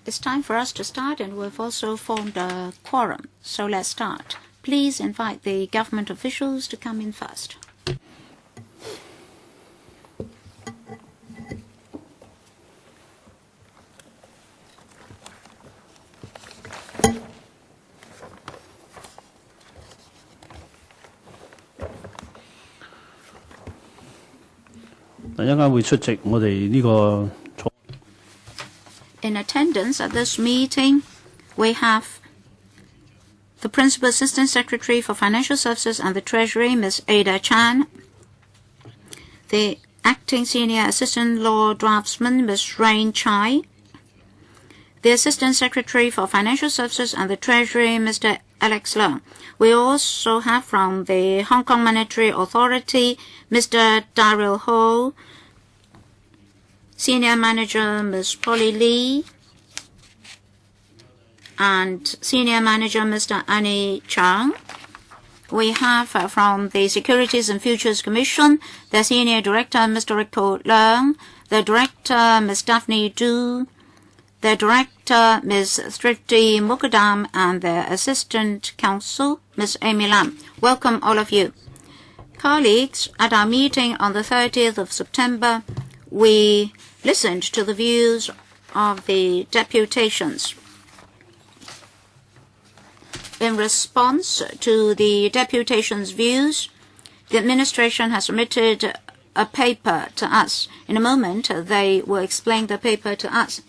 It's time for us to start, and we've also formed a quorum. So let's start. Please invite the government officials to come in first. In attendance at this meeting, we have the Principal Assistant Secretary for Financial Services and the Treasury, Ms. Ada Chan, the Acting Senior Assistant Law Draftsman, Ms. Rain Chai, the Assistant Secretary for Financial Services and the Treasury, Mr. Alex Leung. We also have from the Hong Kong Monetary Authority, Mr. Daryl Ho, Senior Manager Ms. Polly Lee, and Senior Manager Mr. Annie Chang. We have from the Securities and Futures Commission, the Senior Director Mr. Rico Leung, the Director Ms. Daphne Du, the Director Ms. Thrifty Mukadam, and the Assistant Counsel Ms. Amy Lam. Welcome all of you. Colleagues, at our meeting on the 30th of September, we listened to the views of the deputations. In response to the deputation's views, the administration has submitted a paper to us. In a moment, they will explain the paper to us.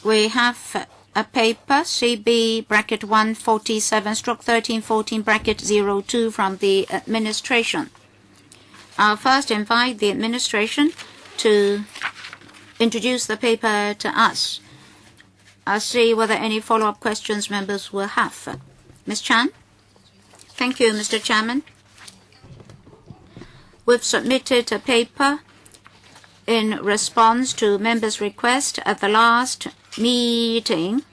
We have a paper, CB bracket 147/1314 bracket 02 from the administration. I'll first invite the administration to introduce the paper to us. I'll see whether any follow-up questions members will have. Ms. Chan? Thank you, Mr. Chairman. We've submitted a paper in response to members' request at the last meeting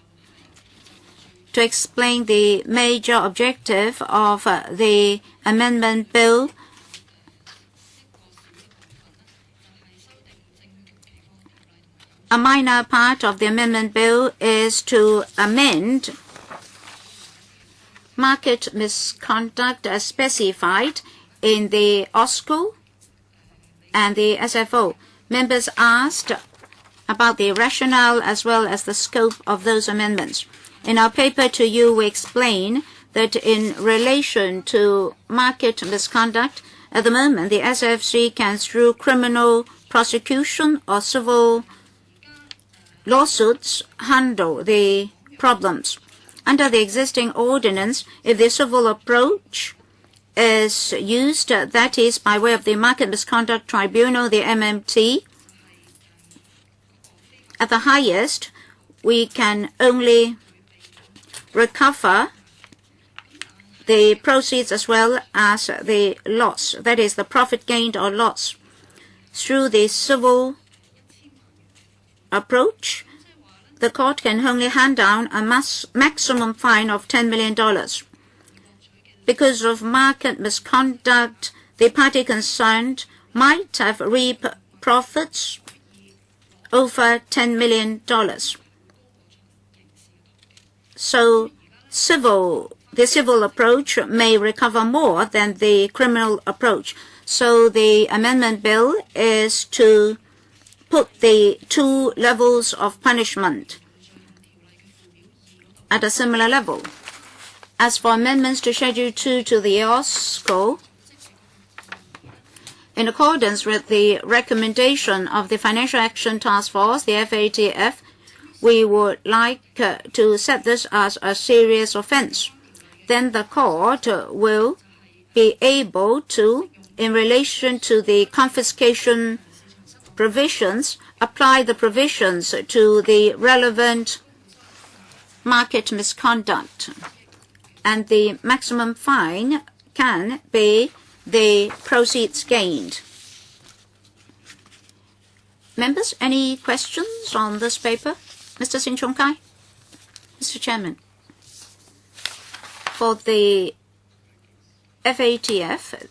to explain the major objective of the amendment bill A minor part of the amendment bill is to amend market misconduct as specified in the OSCO and the SFO. Members asked about the rationale as well as the scope of those amendments. In our paper to you, we explain that in relation to market misconduct, at the moment, the SFC can, through criminal prosecution or civil lawsuits, handle the problems. Under the existing ordinance, if the civil approach is used, that is by way of the Market Misconduct Tribunal, the MMT, at the highest, we can only recover the proceeds as well as the loss, that is the profit gained or loss. Through the civil approach, the court can only hand down a maximum fine of $10 million. Because of market misconduct, the party concerned might have reaped profits over $10 million. So the civil approach may recover more than the criminal approach. So the amendment bill is to put the two levels of punishment at a similar level. As for amendments to Schedule 2 to the OSCO, in accordance with the recommendation of the Financial Action Task Force, the FATF, we would like to set this as a serious offense. Then the court will be able to, in relation to the confiscation provisions, apply the provisions to the relevant market misconduct. And the maximum fine can be the proceeds gained. Members, any questions on this paper? Mr. Sin Chung Kai? Mr. Chairman, for the FATF,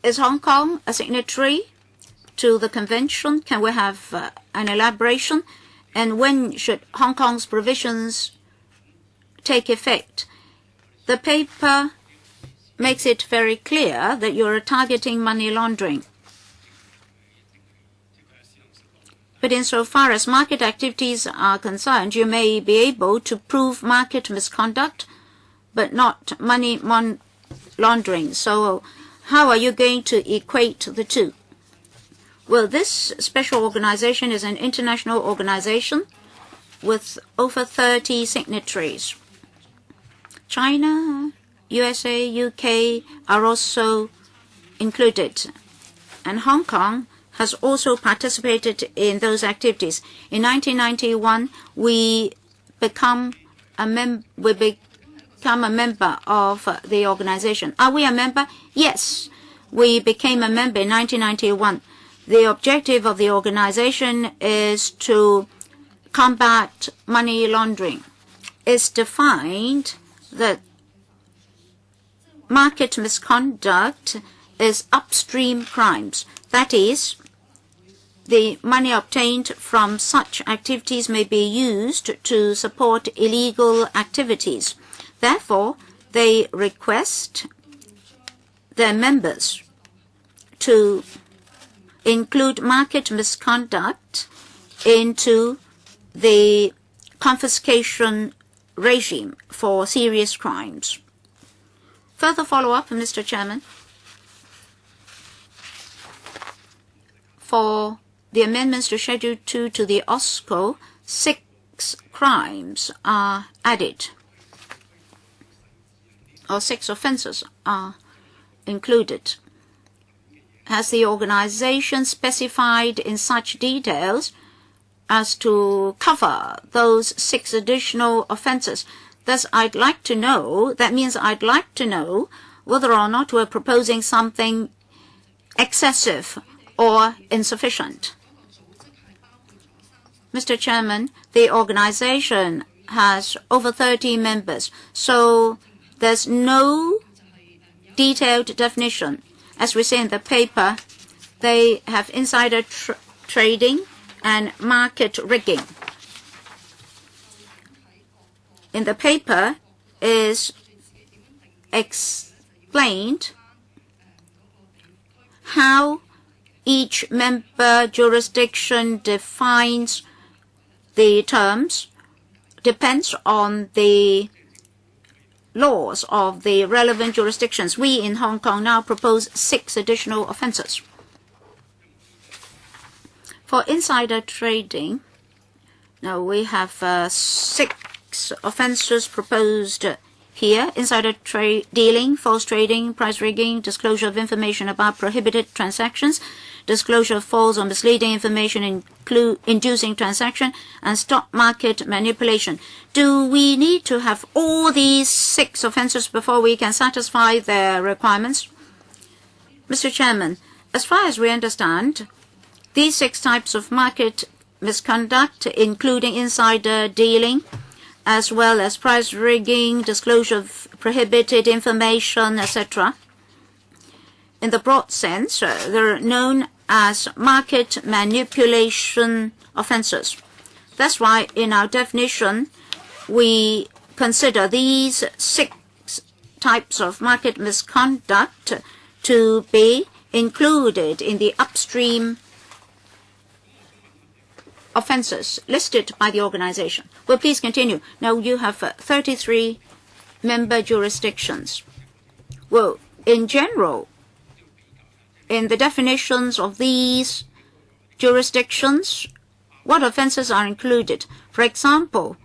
Is Hong Kong a signatory to the convention? Can we have an elaboration? And when should Hong Kong's provisions take effect? The paper makes it very clear that you're targeting money laundering. But insofar as market activities are concerned, you may be able to prove market misconduct, but not money laundering. So how are you going to equate the two? Well, this special organization is an international organization with over 30 signatories. China, USA, UK are also included. And Hong Kong has also participated in those activities. In 1991, we become a member of the organization. Are we a member? Yes, we became a member in 1991. The objective of the organization is to combat money laundering. It's defined that market misconduct is upstream crimes. That is, the money obtained from such activities may be used to support illegal activities. Therefore, they request their members to include market misconduct into the confiscation regime for serious crimes. Further follow-up, Mr. Chairman. For the amendments to Schedule 2 to the OSCO, 6 crimes are added, or 6 offenses are included. Has the organization specified in such details as to cover those 6 additional offenses? Thus, I'd like to know, that means I'd like to know whether or not we're proposing something excessive or insufficient. Mr. Chairman, the organization has over 30 members, so there's no detailed definition. As we say in the paper, they have insider trading and market rigging. In the paper is explained how each member jurisdiction defines the terms, depends on the laws of the relevant jurisdictions. We in Hong Kong now propose 6 additional offenses. For insider trading, now we have 6 offenses proposed here: insider dealing, false trading, price rigging, disclosure of information about prohibited transactions, disclosure of false or misleading information inducing transaction, and stock market manipulation. Do we need to have all these 6 offenses before we can satisfy their requirements? Mr. Chairman, as far as we understand, these 6 types of market misconduct, including insider dealing, as well as price rigging, disclosure of prohibited information, etc., in the broad sense, they're known as market manipulation offenses. That's why in our definition, we consider these 6 types of market misconduct to be included in the upstream offenses listed by the organization. Well, please continue. Now you have 33 member jurisdictions. Well, in general, in the definitions of these jurisdictions, what offenses are included? For example,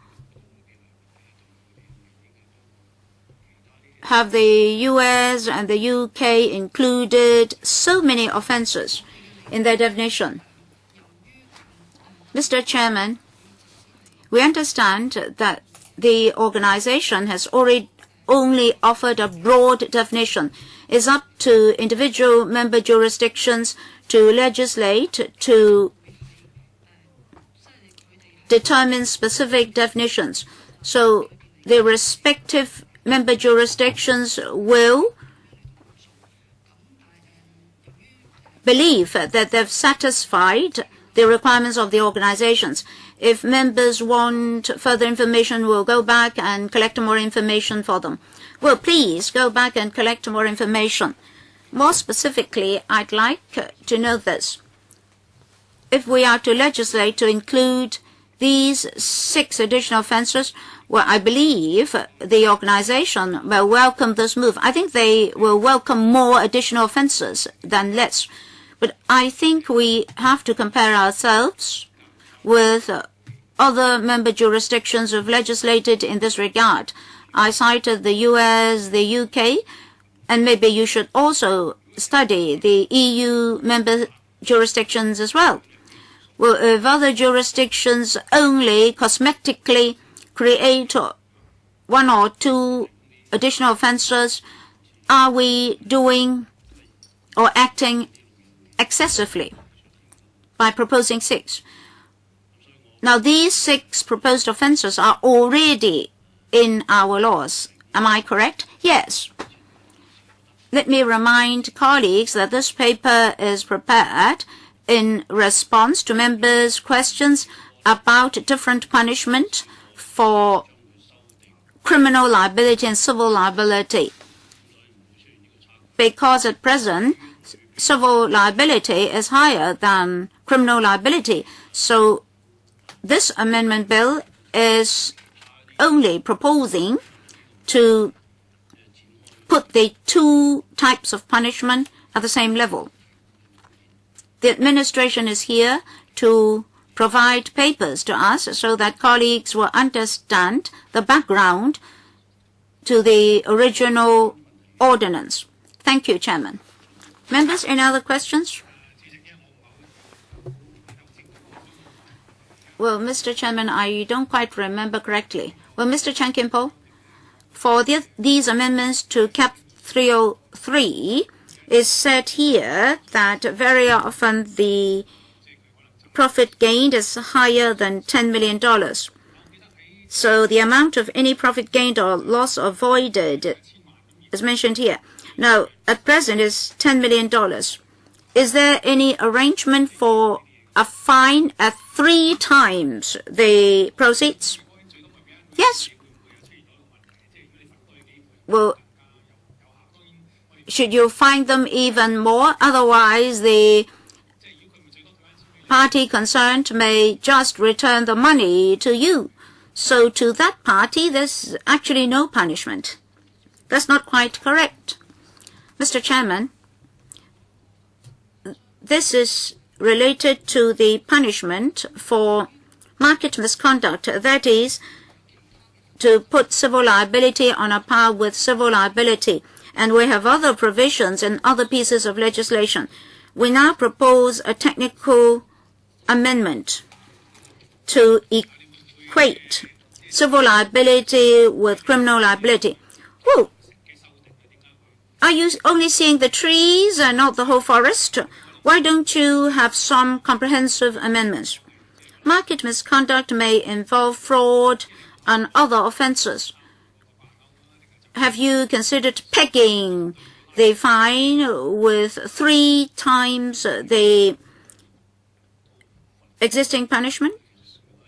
have the US and the UK included so many offenses in their definition? Mr. Chairman, we understand that the organization has only offered a broad definition. It's up to individual member jurisdictions to legislate to determine specific definitions. So the respective member jurisdictions will believe that they've satisfied the requirements of the organizations. If members want further information, we'll go back and collect more information for them. Well, please go back and collect more information. More specifically, I'd like to know this. If we are to legislate to include these 6 additional offenses, well, I believe the organization will welcome this move. I think they will welcome more additional offenses than less. But I think we have to compare ourselves with other member jurisdictions who have legislated in this regard. I cited the US, the UK, and maybe you should also study the EU member jurisdictions as well. Well, if other jurisdictions only cosmetically create 1 or 2 additional offenses, are we doing or acting excessively by proposing 6? Now, these 6 proposed offenses are already in our laws. Am I correct? Yes. Let me remind colleagues that this paper is prepared in response to members' questions about different punishment for criminal liability and civil liability. Because at present, civil liability is higher than criminal liability. So this amendment bill is only proposing to put the 2 types of punishment at the same level. The administration is here to provide papers to us so that colleagues will understand the background to the original ordinance. Thank you, Chairman. Members, any other questions? Well, Mr. Chairman, I don't quite remember correctly. Well, Mr. Chan Kim-po, for these amendments to Cap 303, is said here that very often the profit gained is higher than $10 million. So the amount of any profit gained or loss avoided is mentioned here. Now, at present is $10 million. Is there any arrangement for a fine at 3 times the proceeds? Yes. Well, should you fine them even more? Otherwise, the party concerned may just return the money to you. So to that party, there's actually no punishment. That's not quite correct. Mr. Chairman, this is related to the punishment for market misconduct. That is, to put civil liability on a par with civil liability. And we have other provisions and other pieces of legislation. We now propose a technical amendment to equate civil liability with criminal liability. Whoa. Are you only seeing the trees and not the whole forest? Why don't you have some comprehensive amendments? Market misconduct may involve fraud and other offenses. Have you considered pegging the fine with 3 times the existing punishment?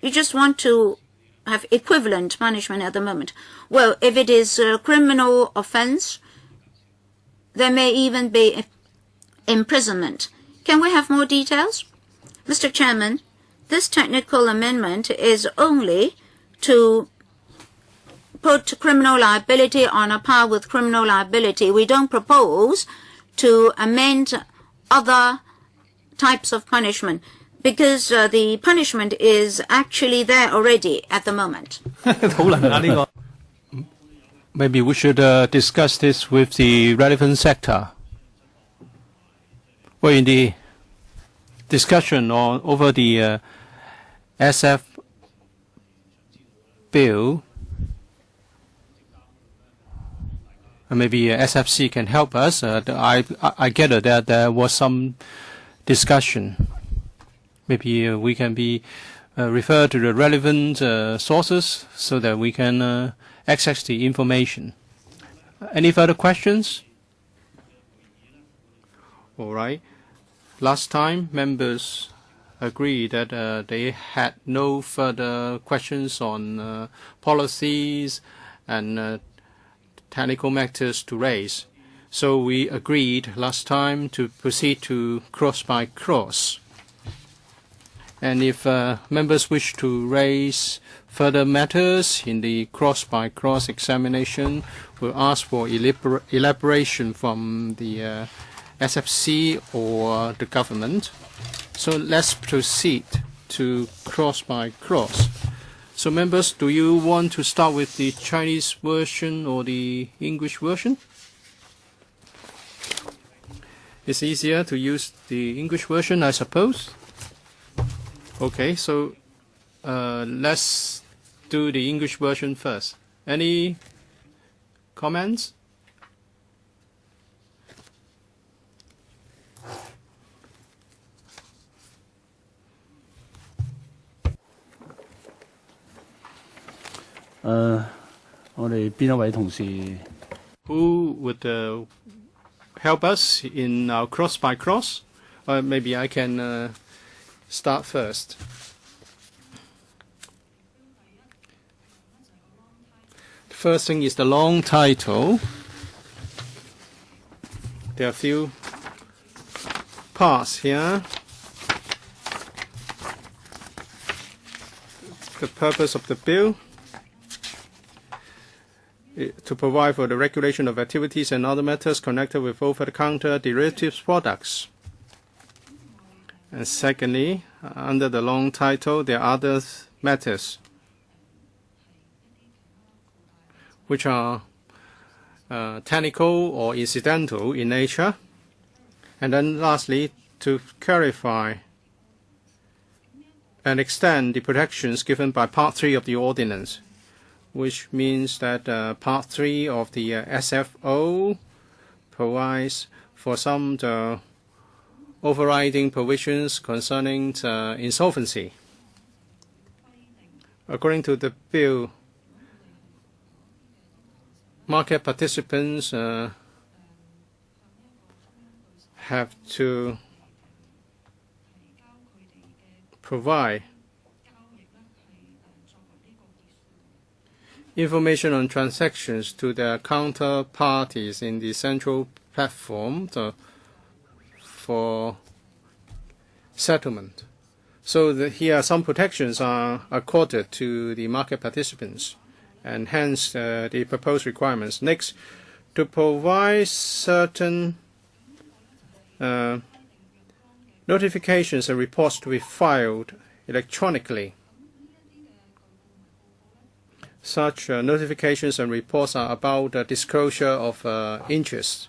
You just want to have equivalent punishment at the moment. Well, if it is a criminal offense, there may even be imprisonment. Can we have more details? Mr. Chairman, this technical amendment is only to put criminal liability on a par with criminal liability. We don't propose to amend other types of punishment because the punishment is actually there already at the moment. Maybe we should discuss this with the relevant sector. Well, in the discussion over the SF bill, maybe SFC can help us. I gather that there was some discussion. Maybe we can be refer to the relevant sources so that we can access the information. Any further questions? All right. last time members agreed that they had no further questions on policies and technical matters to raise. So we agreed last time to proceed to cross by cross. And if members wish to raise further matters in the cross by cross examination, we'll ask for elaboration from the SFC or the government. So let's proceed to cross by cross. So members, do you want to start with the Chinese version or the English version? It's easier to use the English version, I suppose. Okay, so let's do the English version first. Any comments? Who would help us in our cross by cross? Maybe I can start first. The first thing is the long title. There are a few parts here. The purpose of the bill to provide for the regulation of activities and other matters connected with over-the-counter derivatives products. And secondly, under the long title, there are other matters which are technical or incidental in nature. And then lastly, to clarify and extend the protections given by Part 3 of the Ordinance, which means that Part 3 of the SFO provides for some overriding provisions concerning insolvency. According to the bill, market participants have to provide information on transactions to their counterparties in the central platform for settlement. So here some protections are accorded to the market participants, and hence the proposed requirements. Next, to provide certain notifications and reports to be filed electronically. Such notifications and reports are about disclosure of interest.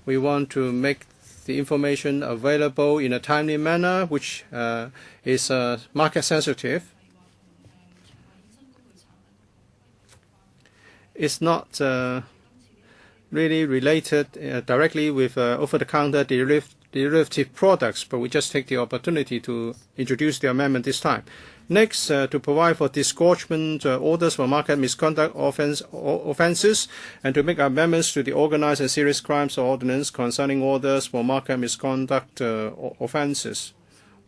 We want to make the information available in a timely manner, which is market sensitive. It's not really related directly with over-the-counter derivative products, but we just take the opportunity to introduce the amendment this time. Next, to provide for disgorgement orders for market misconduct offenses, and to make amendments to the Organized and Serious Crimes Ordinance concerning orders for market misconduct offenses,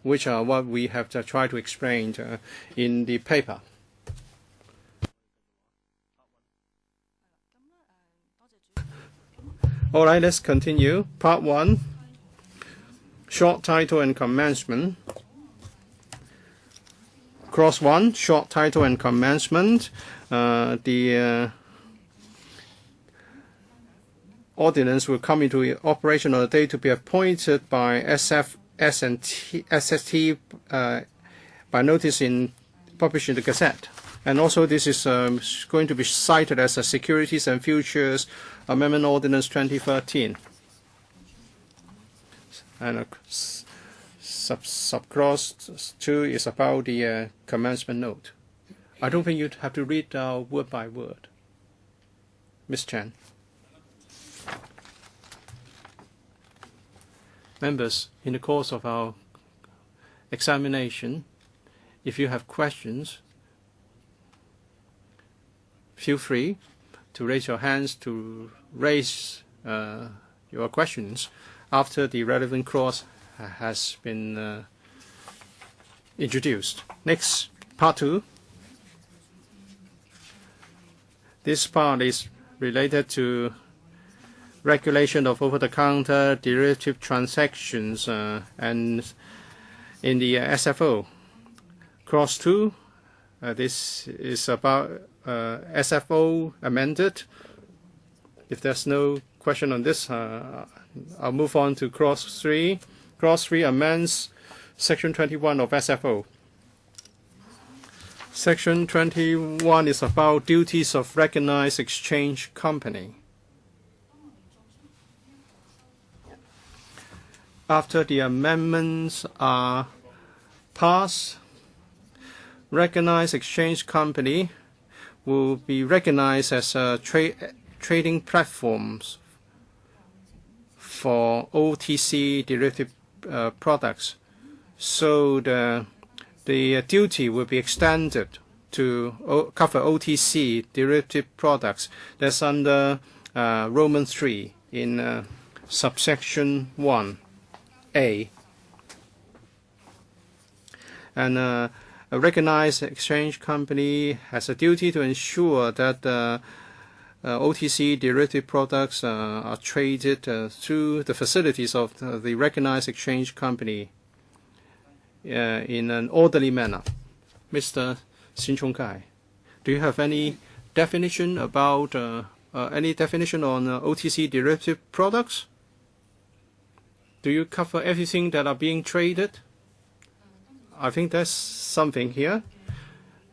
which are what we have tried to explain in the paper. All right, let's continue. Part 1, short title and commencement. Cross 1, short title and commencement. The ordinance will come into operation on the day to be appointed by SST by notice published in the Gazette. And also this is going to be cited as a Securities and Futures Amendment Ordinance 2013. And subclause 2 is about the commencement note. I don't think you'd have to read word by word. Ms. Chan. Members, in the course of our examination, if you have questions, feel free to raise your hands to raise your questions after the relevant clause has been introduced. Next, part 2. This part is related to regulation of over-the-counter derivative transactions and in the SFO. Clause 2, this is about SFO amended. If there's no question on this, I'll move on to Clause 3. Clause 3 amends Section 21 of SFO. Section 21 is about duties of recognized exchange company. After the amendments are passed, recognized exchange company will be recognized as trading platforms for OTC derivative products. So the duty will be extended to cover OTC derivative products. That's under Roman 3 in subsection 1A. And a recognized exchange company has a duty to ensure that OTC derivative products are traded through the facilities of the recognized exchange company in an orderly manner. Mr. Sin Chung Kai, do you have any definition about any definition on OTC derivative products? Do you cover everything that are being traded? I think there's something here.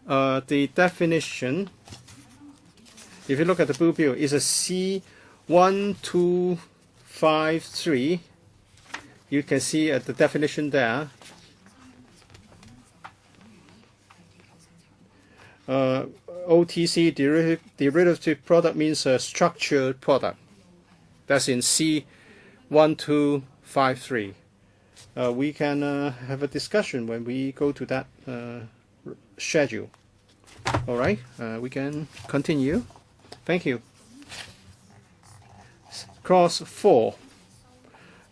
The definition, if you look at the blue bill, is a C1253. You can see the definition there. OTC derivative product means a structured product. That's in C1253. We can have a discussion when we go to that schedule. All right, we can continue. Thank you. Clause 4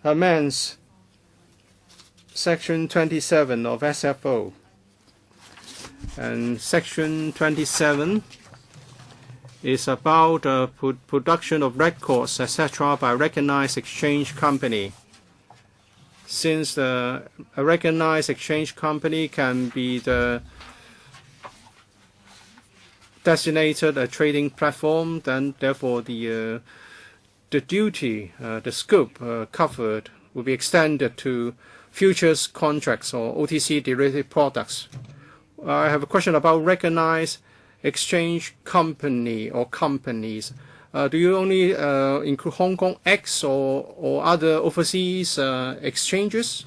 amends Section 27 of SFO. And Section 27 is about production of records, etc., by recognized exchange company. Since a recognized exchange company can be designated a trading platform, then therefore the duty, the scope covered will be extended to futures contracts or OTC derivative products. I have a question about recognized exchange company or companies. Do you only include Hong Kong X or other overseas exchanges?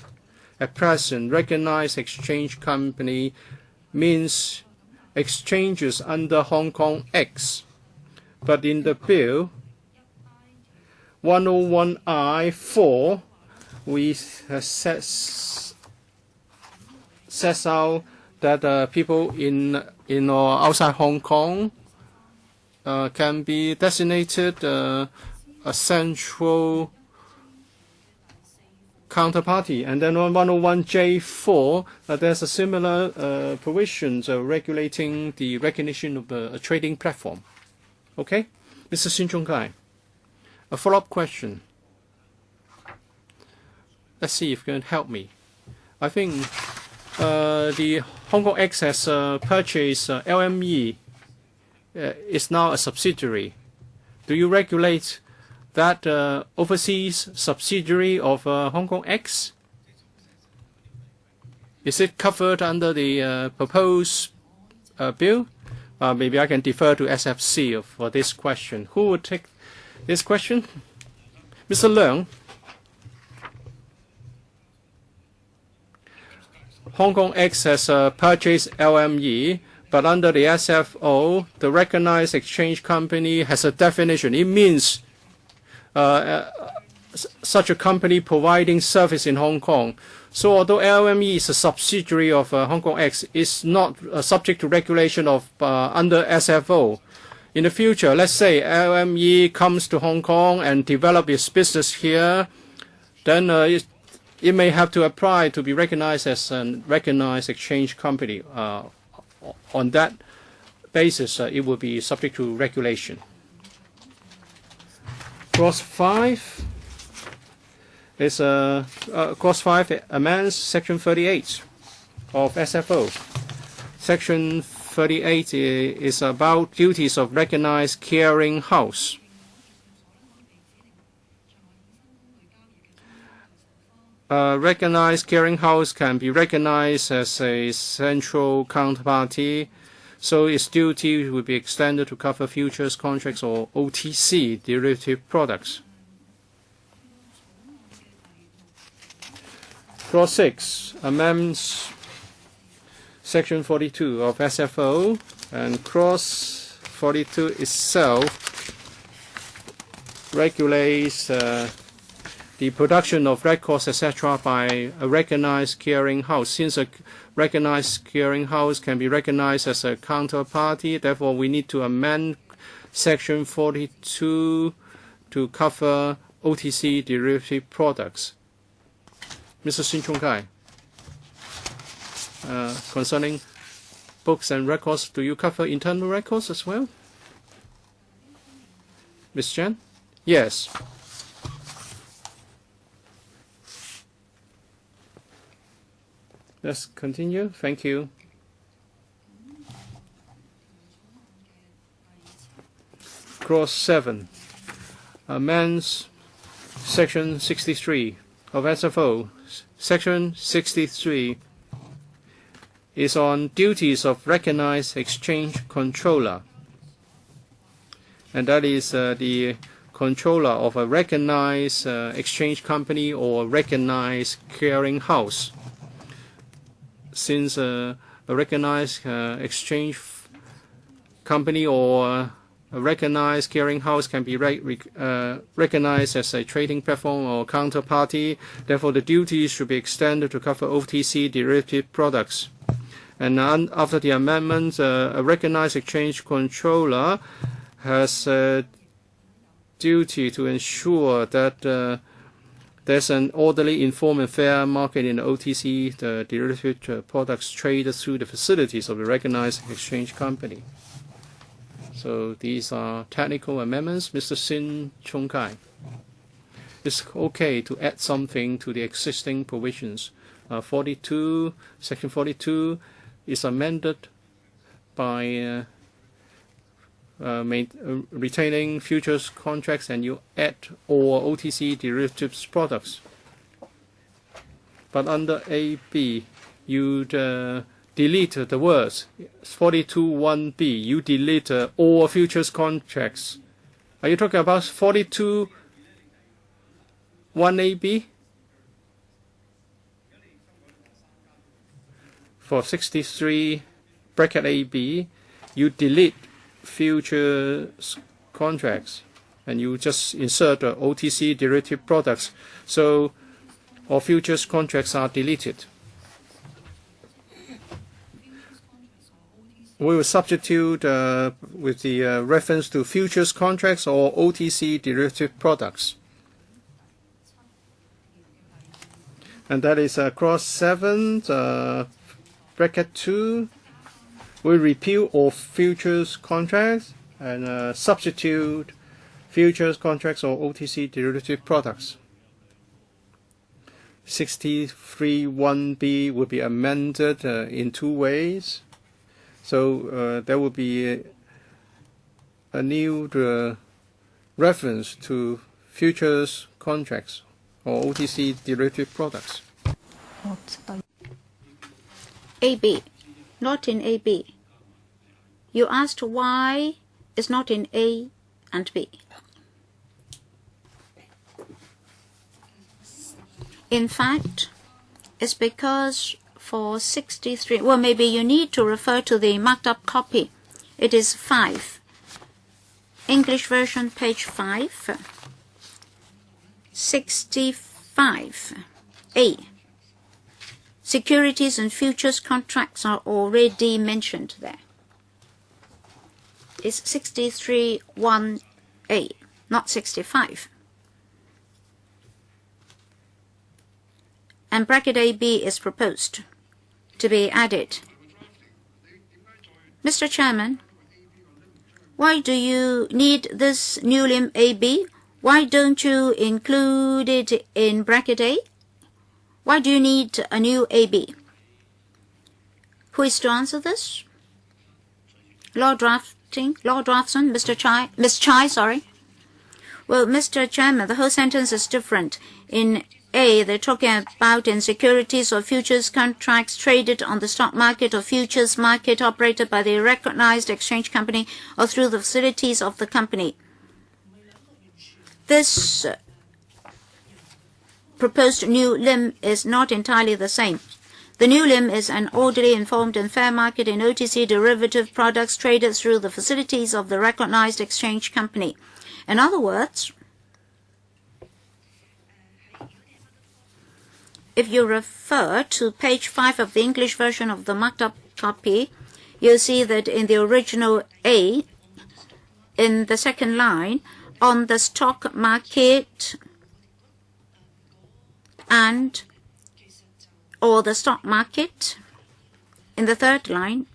At present, recognized exchange company means exchanges under Hong Kong X. But in the bill, 101I4, we sets out that people in or outside Hong Kong can be designated a central counterparty. And then on 101J4, there's a similar provisions regulating the recognition of a trading platform. Okay? Mr. Sin Chung Kai, a follow-up question. Let's see if you can help me. I think the Hong Kong X has purchased LME. Is now a subsidiary. Do you regulate that overseas subsidiary of Hong Kong X? Is it covered under the proposed bill? Maybe I can defer to SFC for this question. Who would take this question? Mr. Leung. Hong Kong X has purchased LME, but under the SFO, the recognized exchange company has a definition. It means such a company providing service in Hong Kong. So although LME is a subsidiary of Hong Kong X, it's not subject to regulation of under SFO. In the future, let's say LME comes to Hong Kong and develop its business here, then it may have to apply to be recognized as a recognized exchange company. On that basis, it will be subject to regulation. Clause 5 is Clause 5 amends Section 38 of SFO. Section 38 is about duties of recognized clearing house. Recognized clearing house can be recognized as a central counterparty, so its duty will be extended to cover futures contracts or OTC derivative products. Clause 6 amends Section 42 of SFO, and Clause 42 itself regulates the production of records, etc., by a recognized clearing house. Since a recognized clearing house can be recognized as a counterparty, therefore we need to amend Section 42 to cover OTC derivative products. Mr. Sin Chung Kai, concerning books and records, do you cover internal records as well? Ms. Chen? Yes. Let's continue. Thank you. Clause 7 amends Section 63 of SFO. Section 63 is on duties of recognized exchange controller, and that is the controller of a recognized exchange company or recognized clearing house. Since a recognized exchange company or a recognized clearing house can be recognized as a trading platform or counterparty, therefore the duties should be extended to cover OTC derivative products. And after the amendment, a recognized exchange controller has a duty to ensure that there's an orderly, informed, and fair market in the OTC derivative products traded through the facilities of the recognized exchange company. So these are technical amendments. Mr. Sin Chung Kai, it's okay to add something to the existing provisions. 42, Section 42 is amended by retaining futures contracts, and you add or OTC derivatives products. But under AB, you delete the words 42(1)B. You delete all futures contracts. Are you talking about 42(1)AB? For 63 bracket AB, you delete futures contracts and you just insert OTC derivative products. So all futures contracts are deleted. We will substitute with the reference to futures contracts or OTC derivative products. And that is Clause 7, bracket 2. We repeal all futures contracts and substitute futures contracts or OTC derivative products. 63(1)B will be amended in two ways. So there will be a new reference to futures contracts or OTC derivative products. AB, not in AB. You asked why it's not in A and B. In fact, it's because for 63, well, maybe you need to refer to the marked up copy. It is 5. English version, page 5. 65A. Securities and futures contracts are already mentioned there. It's 63(1)A, not 65. and bracket AB is proposed to be added. Mr. Chairman, why do you need this new limb AB? Why don't you include it in bracket A? Why do you need a new AB? Who is to answer this? Law draftsman, Ms. Chai, sorry. Well, Mr. Chairman, the whole sentence is different. In A, they're talking about in securities or futures contracts traded on the stock market or futures market operated by the recognized exchange company or through the facilities of the company. This proposed new limb is not entirely the same. The new limb is an orderly, informed and fair market in OTC derivative products traded through the facilities of the recognized exchange company. In other words, if you refer to page 5 of the English version of the marked up copy, you'll see that in the original A, in the second line, on the stock market and or the stock market, in the third line,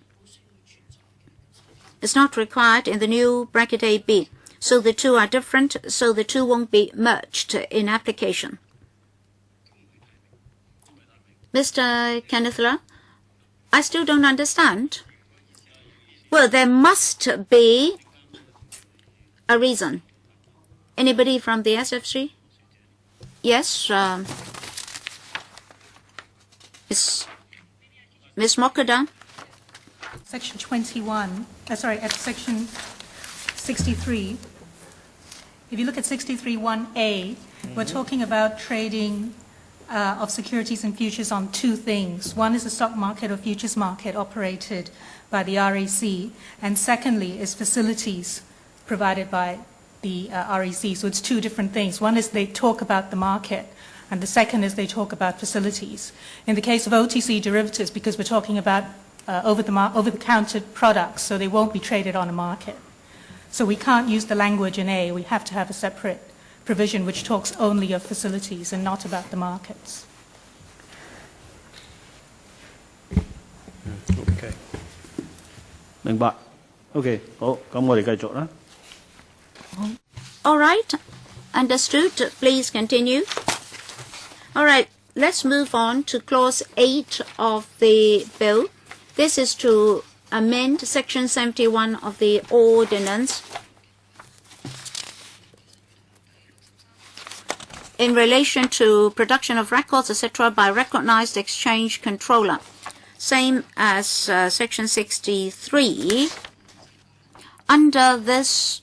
is not required in the new bracket AB. So the two are different, so the two won't be merged in application. Mr. Kenneth Leung, I still don't understand. Well, there must be a reason. Anybody from the SFC? Yes, Ms. Mokada. Section 21, at section 63. If you look at 63(1)(a), we're talking about trading of securities and futures on two things. One is the stock market or futures market operated by the REC, and secondly is facilities provided by the REC. So it's two different things. One is they talk about the market, and the second is they talk about facilities. In the case of OTC derivatives, because we're talking about over-the-counter products, so they won't be traded on a market. So we can't use the language in A. We have to have a separate provision which talks only of facilities and not about the markets. Okay. 明白。Okay， 好，咁我哋繼續啦。All right, understood. Please continue. All right, let's move on to clause 8 of the bill. This is to amend section 71 of the ordinance in relation to production of records, etc., by recognized exchange controller. Same as section 63. Under this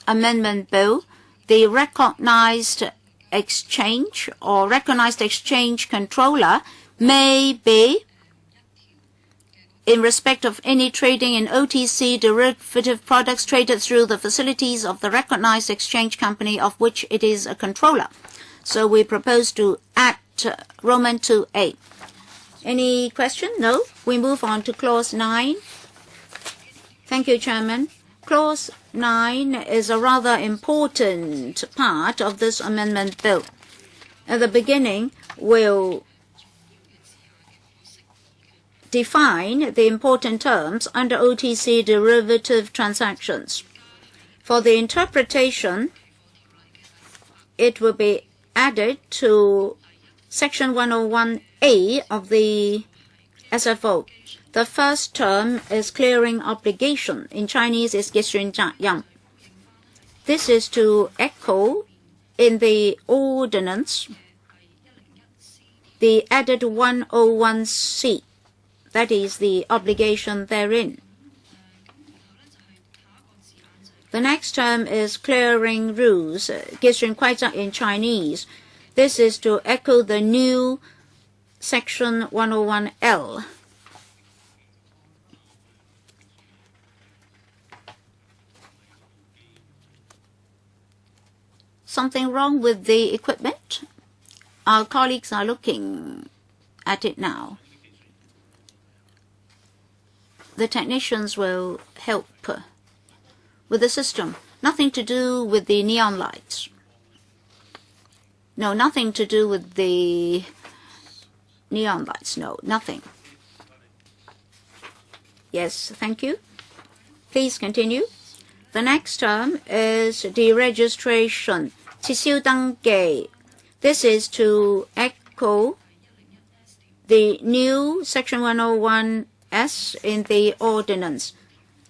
amendment bill, the recognized exchange or recognized exchange controller may be in respect of any trading in OTC derivative products traded through the facilities of the recognized exchange company of which it is a controller. So we propose to add Roman 2A. Any question? No? We move on to clause 9. Thank you, Chairman. Clause 9 is a rather important part of this amendment bill. At the beginning, we'll define the important terms under OTC derivative transactions. For the interpretation, it will be added to Section 101A of the SFO. The first term is clearing obligation. In Chinese, is 结算责任. This is to echo in the ordinance the added 101C. That is the obligation therein. The next term is clearing rules, 结算规则 in Chinese. This is to echo the new Section 101L. Something wrong with the equipment? Our colleagues are looking at it now. The technicians will help with the system. Nothing to do with the neon lights. No, nothing to do with the neon lights? No, nothing. Yes, thank you. Please continue. The next term is deregistration. 撤銷登記. This is to echo the new Section 101S in the ordinance.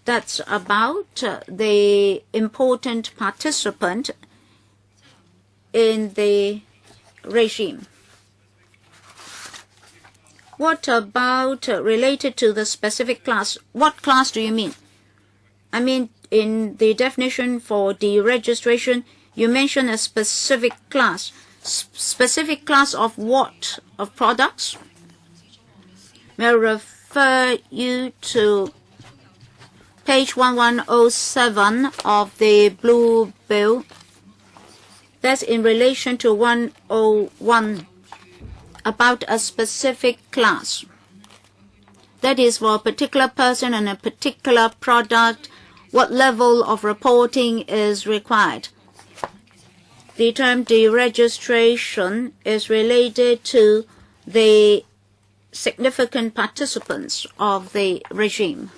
That's about the important participant in the regime. What about related to the specific class? What class do you mean? I mean, in the definition for deregistration, you mention a specific class. Specific class of what? Of products? May I refer you to page 1107 of the Blue Bill. That's in relation to 101 about a specific class. That is for a particular person and a particular product, what level of reporting is required. The term deregistration is related to the significant participants of the regime.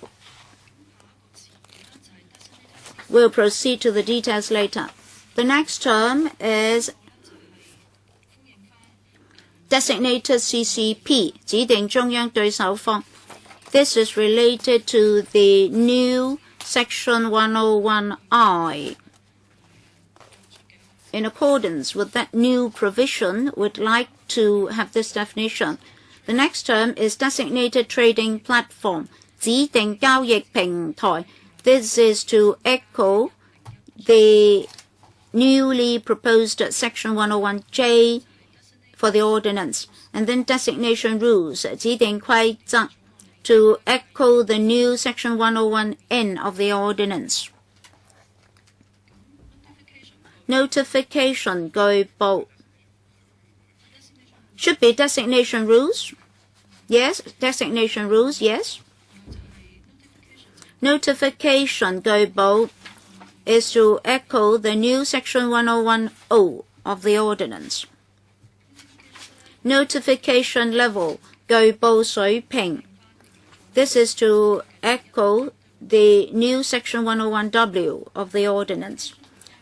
We'll proceed to the details later. The next term is designated CCP, 指定中央對手方. This is related to the new Section 101I. In accordance with that new provision, we'd like to have this definition. The next term is designated trading platform, 指定交易平台. This is to echo the newly proposed Section 101J for the ordinance. And then designation rules, 指定規則, to echo the new Section 101N of the ordinance. Notification 據報 should be designation rules. Yes, designation rules, yes. Notification 據報 is to echo the new Section 101O of the ordinance. Notification level 據報水平. This is to echo the new Section 101W of the ordinance.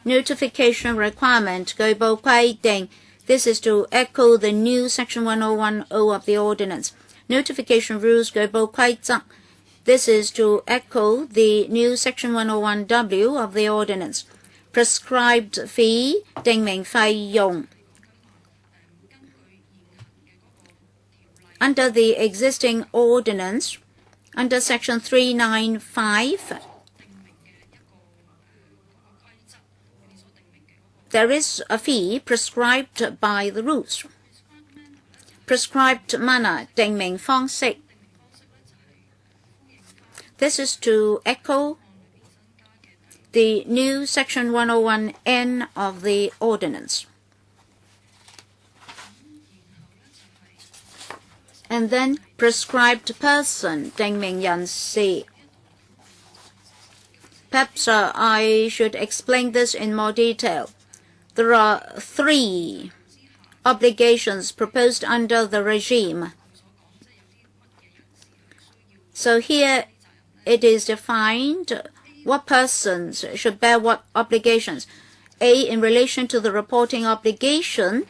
Notification requirement 據報規定. This is to echo the new Section 101O of the ordinance. Notification rules 據報規則. This is to echo the new Section 101W of the ordinance. Prescribed fee 定明費用. Under the existing ordinance, under Section 395, there is a fee prescribed by the rules. Prescribed manner 定明方式. This is to echo the new Section 101N of the ordinance. And then prescribed person 定明人士. Perhaps I should explain this in more detail. There are 3 obligations proposed under the regime. So here it is defined what persons should bear what obligations. A, in relation to the reporting obligation,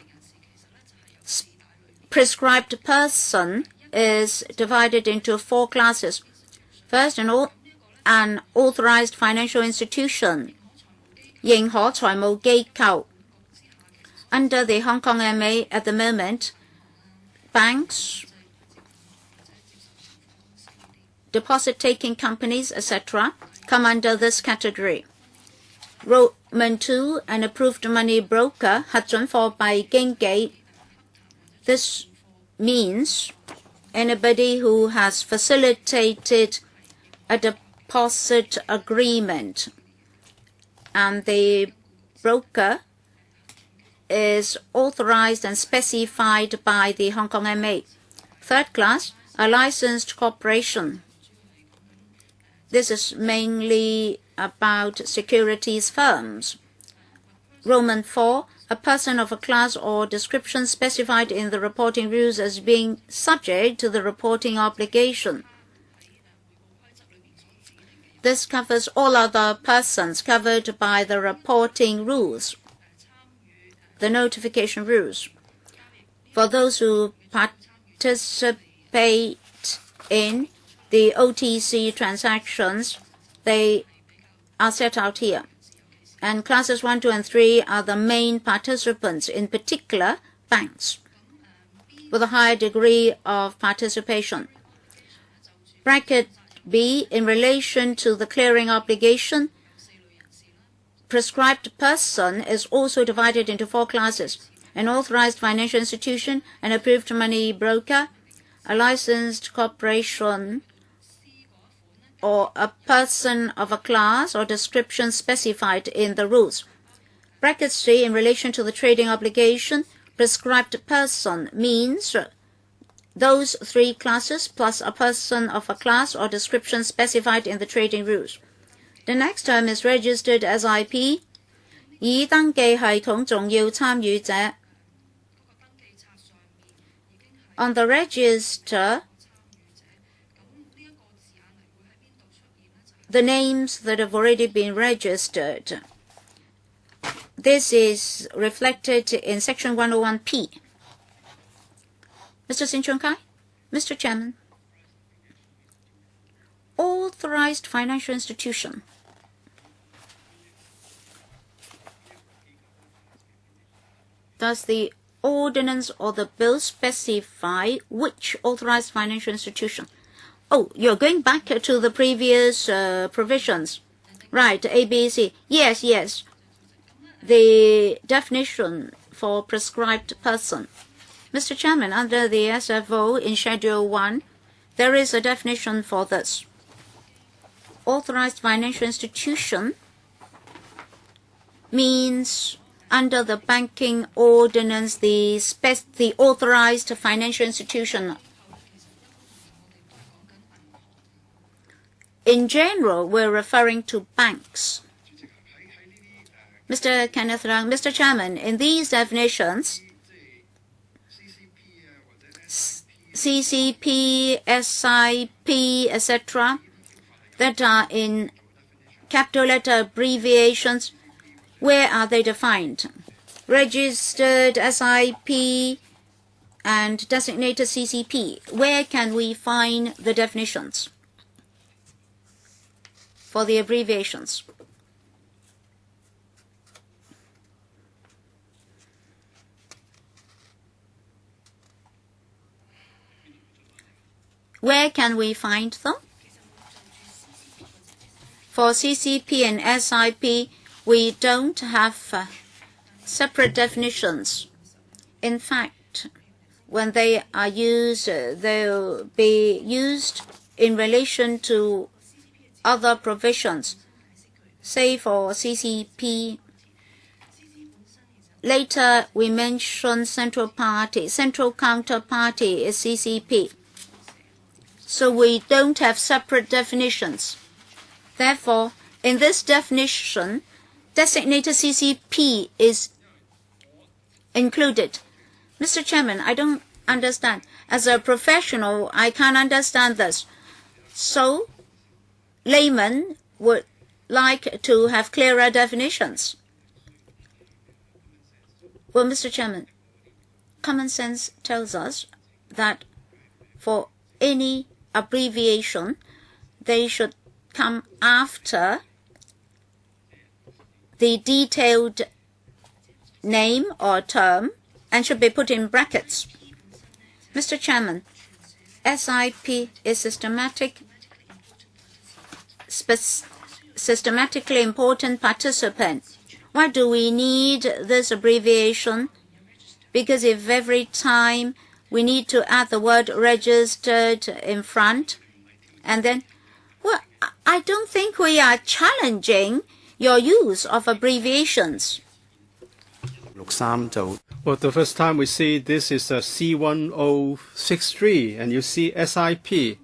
prescribed person is divided into 4 classes. First, an authorized financial institution, 認可財務機構. Under the Hong Kong MA at the moment, banks, deposit-taking companies, etc., come under this category. Roman 2, an approved money broker, 核准貨幣經紀. This means anybody who has facilitated a deposit agreement and the broker is authorized and specified by the Hong Kong MA. Third class, a licensed corporation. This is mainly about securities firms. Roman 4, a person of a class or description specified in the reporting rules as being subject to the reporting obligation. This covers all other persons covered by the reporting rules, the notification rules. For those who participate in the OTC transactions, they are set out here. And classes 1, 2, and 3 are the main participants, in particular banks, with a higher degree of participation. Bracket B, in relation to the clearing obligation, prescribed person is also divided into 4 classes: an authorized financial institution, an approved money broker, a licensed corporation, or a person of a class or description specified in the rules. Bracket C, in relation to the trading obligation, prescribed person means those 3 classes plus a person of a class or description specified in the trading rules. The next term is registered SIP， 已登記系統重要參與者。On the register, the names that have already been registered. This is reflected in Section 101P. Mr. Sin Chung Kai, Mr. Chairman, authorized financial institution. Does the ordinance or the bill specify which authorized financial institution? Oh, you're going back to the previous provisions. Right, A, B, C. Yes, yes. The definition for prescribed person. Mr. Chairman, under the SFO in Schedule 1, there is a definition for this. Authorized financial institution means under the banking ordinance, the authorized financial institution. In general, we're referring to banks. Mr. Kenneth Leung, Mr. Chairman, in these definitions, CCP, SIP, etc., that are in capital letter abbreviations, where are they defined? Registered SIP and designated CCP. Where can we find the definitions for the abbreviations? Where can we find them? For CCP and SIP, we don't have separate definitions. In fact, when they are used, they'll be used in relation to other provisions. Say for CCP, later we mention central party. Central counterparty is CCP. So we don't have separate definitions. Therefore, in this definition, designated CCP is included. Mr. Chairman, I don't understand. As a professional, I can't understand this. So, laymen would like to have clearer definitions. Well, Mr. Chairman, common sense tells us that for any abbreviation, they should come after the detailed name or term and should be put in brackets. Mr. Chairman, SIP is systematically important participant. Why do we need this abbreviation? Because if every time we need to add the word registered in front, and then, well, I don't think we are challenging your use of abbreviations. Well, the first time we see this is a C1063, and you see SIP,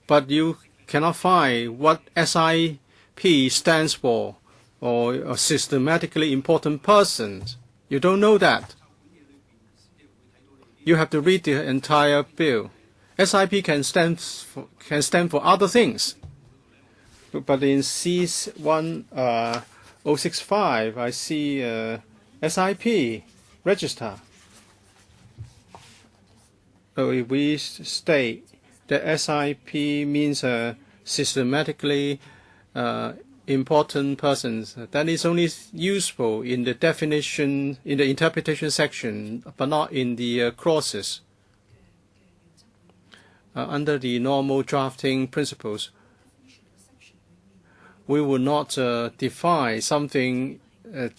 but you cannot find what SIP stands for, or a systematically important person. You don't know that. You have to read the entire bill. SIP can stand for other things. But in C1065, I see SIP register. So if we state that SIP means systematically important persons, then it's only useful in the definition, in the interpretation section, but not in the clauses. Under the normal drafting principles, we will not define something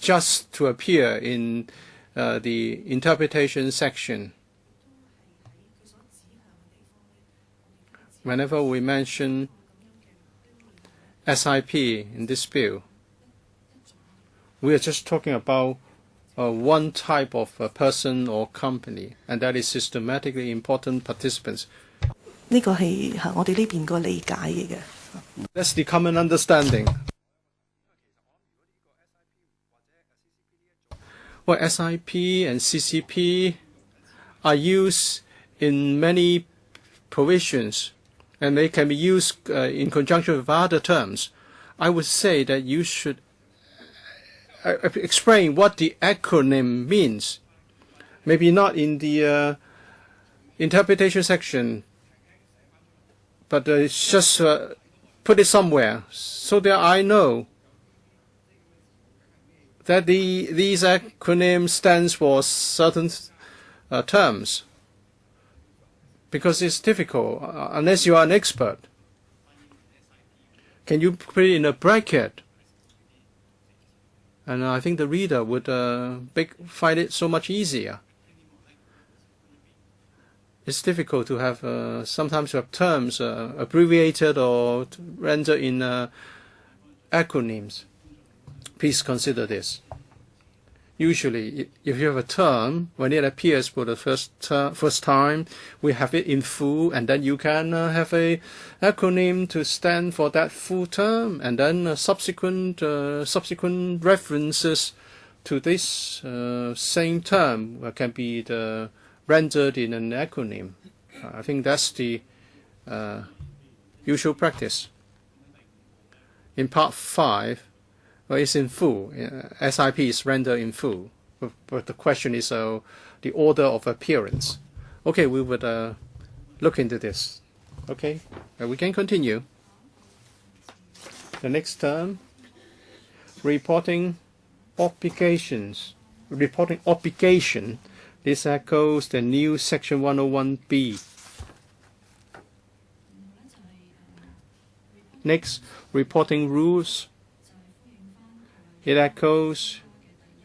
just to appear in the interpretation section. Whenever we mention SIP in this bill, we are just talking about one type of person or company, and that is systematically important participants. 呢個係我哋呢邊個理解嚟嘅。That's the common understanding. Well, SIP and CCP are used in many provisions, and they can be used in conjunction with other terms. I would say that you should explain what the acronym means. Maybe not in the interpretation section, but just put it somewhere so that I know that these acronyms stands for certain terms, because it's difficult unless you are an expert. Can you put it in a bracket? And I think the reader would find it so much easier. It's difficult to have sometimes you have terms abbreviated or rendered in acronyms. Please consider this. Usually, if you have a term, when it appears for the first time, we have it in full, and then you can have a acronym to stand for that full term, and then subsequent references to this same term can be rendered in an acronym. I think that's the usual practice. In Part 5, well, it's in full. SIP is rendered in full. But the question is the order of appearance. Okay, we would look into this. Okay, we can continue. The next term, reporting obligations. Reporting obligation. This echoes the new Section 101B. Next, reporting rules. It echoes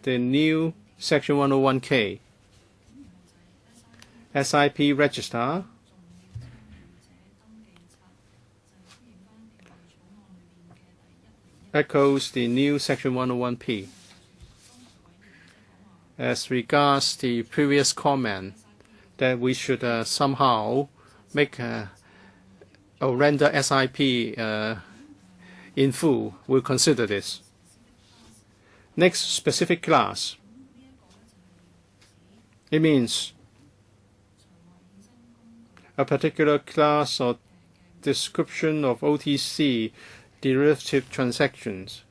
the new Section 101K. SIP register. Echoes the new Section 101P. As regards the previous comment that we should somehow make or render SIP in full, we'll consider this. Next, specific class. It means a particular class or description of OTC derivative transactions.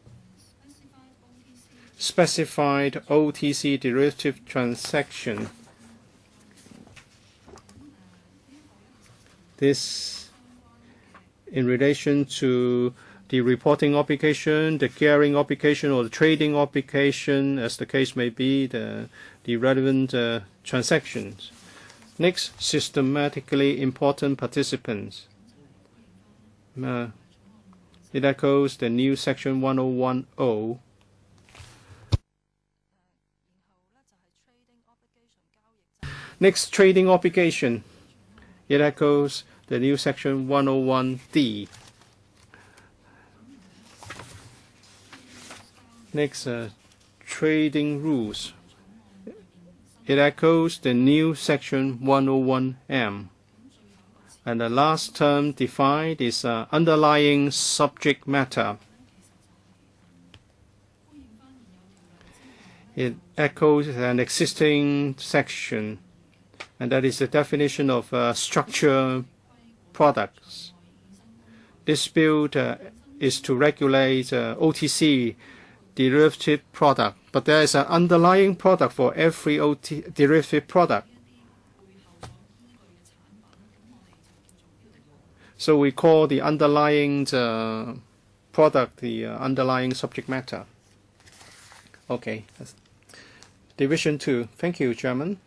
Specified OTC derivative transaction. This in relation to the reporting obligation, the gearing obligation, or the trading obligation, as the case may be, the relevant transactions. Next, systematically important participants. It echoes the new Section 101O. Next, trading obligation. It echoes the new Section 101D. Next, trading rules. It echoes the new Section 101M. And the last term defined is underlying subject matter. It echoes an existing section, and that is the definition of structured products. This bill is to regulate OTC derivative product, but there is an underlying product for every derivative product. So we call the underlying product the underlying subject matter. Okay. Division 2. Thank you, Chairman.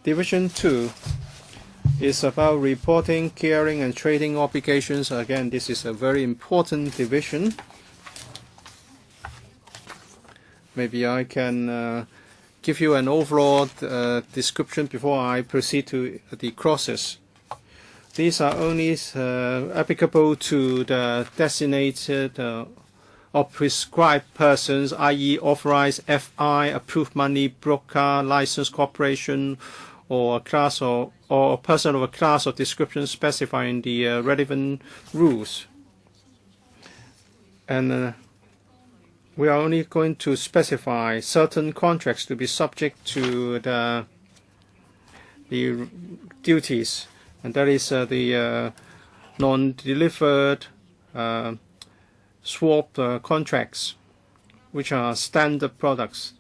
Division 2 is about reporting, clearing, and trading obligations. Again, this is a very important division. Maybe I can give you an overall description before I proceed to the clauses. These are only applicable to the designated or prescribed persons, i.e. authorized FI, approved money broker, licensed corporation, or a class or a person of a class or description specifying the relevant rules. And we are only going to specify certain contracts to be subject to the duties, and that is the non-delivered swap contracts, which are standard products.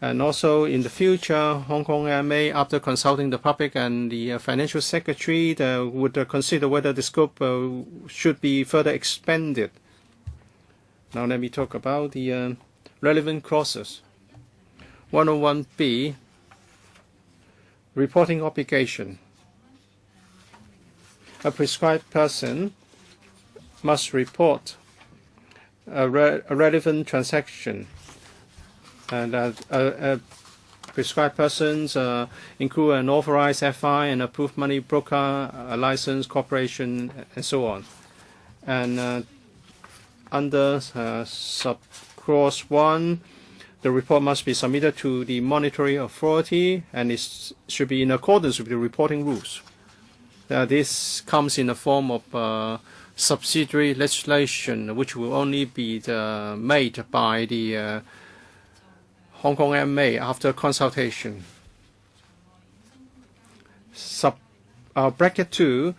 And also in the future, Hong Kong MA, after consulting the public and the financial secretary, would consider whether the scope should be further expanded. Now let me talk about the relevant clauses. 101B, reporting obligation. A prescribed person must report a relevant transaction. And prescribed persons include an authorized FI, an approved money broker, a licensed corporation, and so on. And under sub-clause 1, the report must be submitted to the monetary authority, and it should be in accordance with the reporting rules. This comes in the form of subsidiary legislation, which will only be made by the Hong Kong MA after consultation. Bracket 2,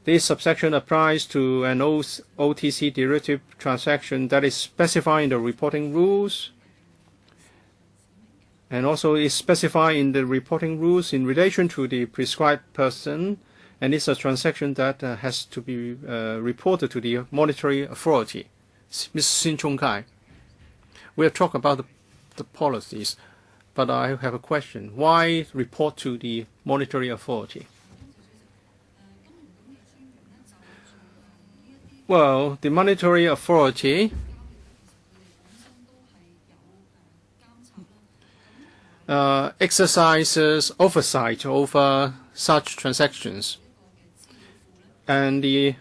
this subsection applies to an OTC derivative transaction that is specified in the reporting rules, and also is specified in the reporting rules in relation to the prescribed person, and it's a transaction that has to be reported to the monetary authority. Ms. Sin Chung Kai. We have talked about the policies, but I have a question. Why report to the monetary authority? Well, the monetary authority exercises oversight over such transactions, and the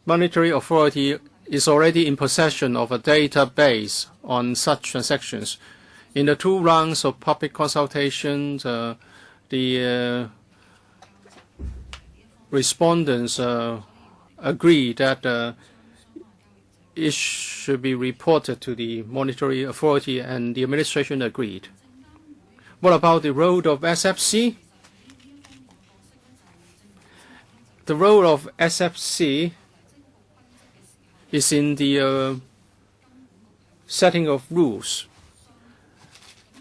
monetary authority is already in possession of a database on such transactions. In the 2 rounds of public consultations, the respondents agree that it should be reported to the monetary authority, and the administration agreed. What about the role of SFC? The role of SFC is in the setting of rules.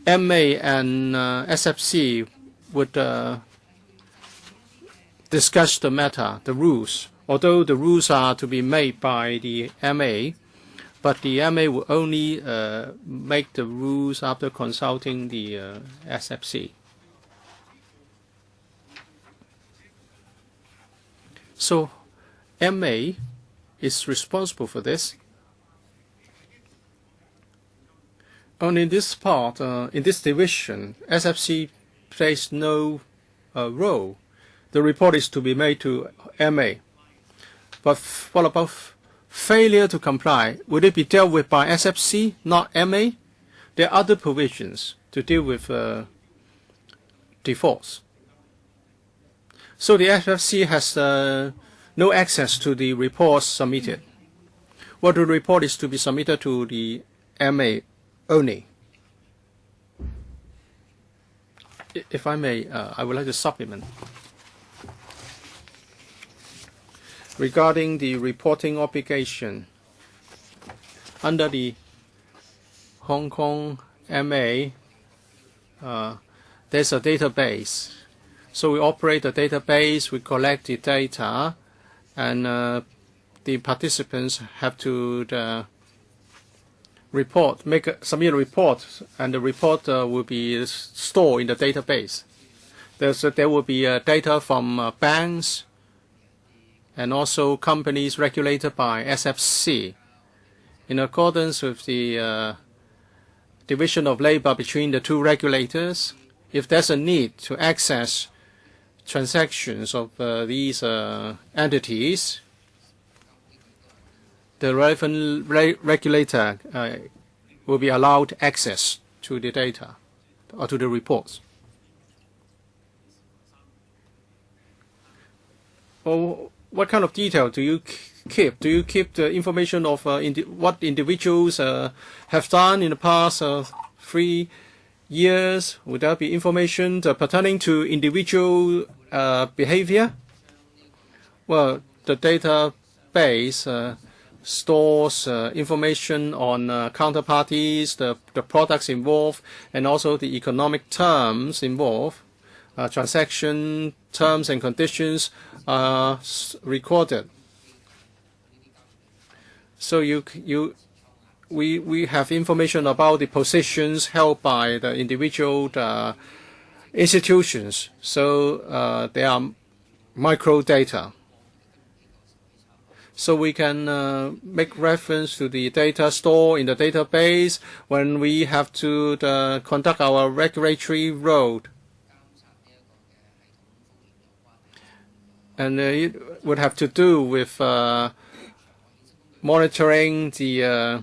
MA and SFC would discuss the matter, the rules, although the rules are to be made by the MA, but the MA will only make the rules after consulting the SFC. So MA is responsible for this. And in this part, in this division, SFC plays no role. The report is to be made to MA. But what about failure to comply? Would it be dealt with by SFC, not MA? There are other provisions to deal with defaults. So the SFC has no access to the reports submitted. Well, the report is to be submitted to the MA only. If I may, I would like to supplement. Regarding the reporting obligation, under the Hong Kong MA, there's a database. So we operate the database, we collect the data, and the participants have to submit a report, and the report will be stored in the database. There will be data from banks and also companies regulated by SFC. In accordance with the division of labor between the two regulators, if there's a need to access transactions of these entities, the relevant regulator will be allowed access to the data or to the reports. Well, what kind of detail do you keep? Do you keep the information of what individuals have done in the past 3 years? Would there be information pertaining to individual behavior? Well, the database stores information on counterparties, the products involved, and also the economic terms involved. Transaction terms and conditions are recorded. So we have information about the positions held by the individual institutions. So they are micro data. So we can make reference to the data stored in the database when we have to conduct our regulatory role. And it would have to do with monitoring the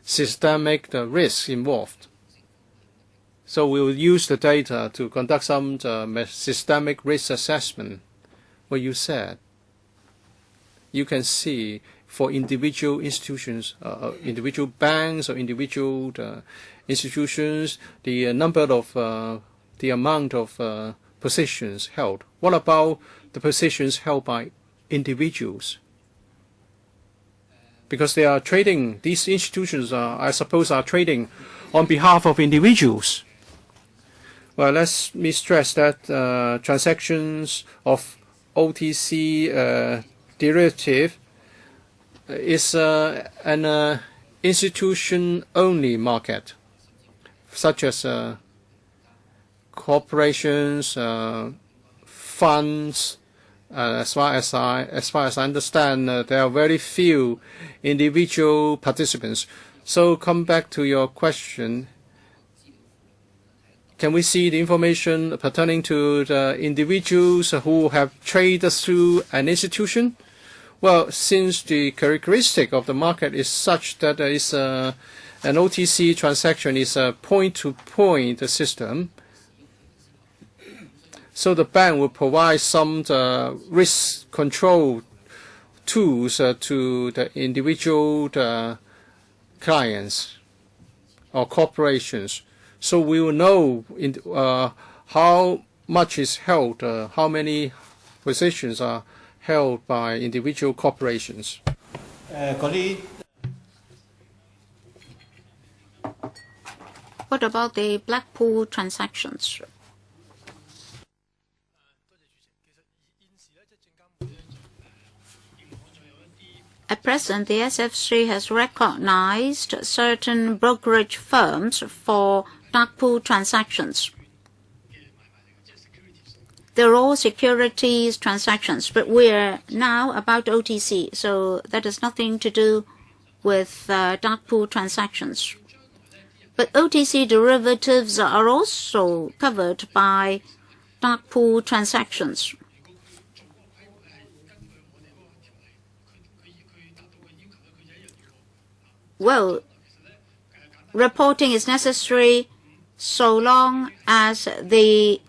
systemic risk involved. So we will use the data to conduct some systemic risk assessment. What you said, you can see for individual institutions, individual banks or individual institutions, the number of the amount of positions held. What about the positions held by individuals? Because they are trading, these institutions I suppose are trading on behalf of individuals. Well, let me stress that transactions of OTC derivative is an institution-only market, such as corporations, funds. As far as I understand, there are very few individual participants. So come back to your question. Can we see the information pertaining to the individuals who have traded through an institution? Well, since the characteristic of the market is such that there is an OTC transaction is a point-to-point system, so the bank will provide some risk control tools to the individual clients or corporations. So we will know how much is held, how many positions are held by individual corporations. What about the Blackpool transactions? At present, the SFC has recognized certain brokerage firms for dark pool transactions. They're all securities transactions, but we're now about OTC, so that has nothing to do with dark pool transactions. But OTC derivatives are also covered by dark pool transactions. Well, reporting is necessary so long as the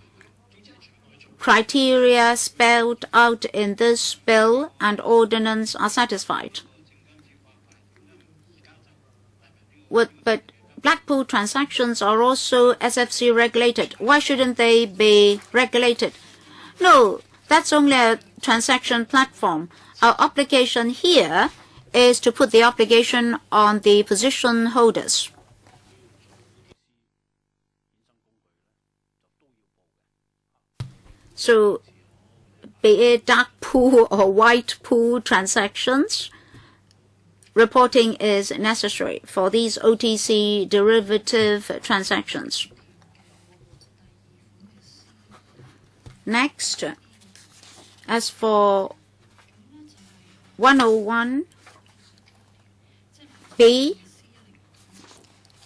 criteria spelled out in this bill and ordinance are satisfied. but black pool transactions are also SFC regulated. Why shouldn't they be regulated? No, that's only a transaction platform. Our obligation here is to put the obligation on the position holders. So, be it dark pool or white pool transactions, reporting is necessary for these OTC derivative transactions. Next, as for 101B,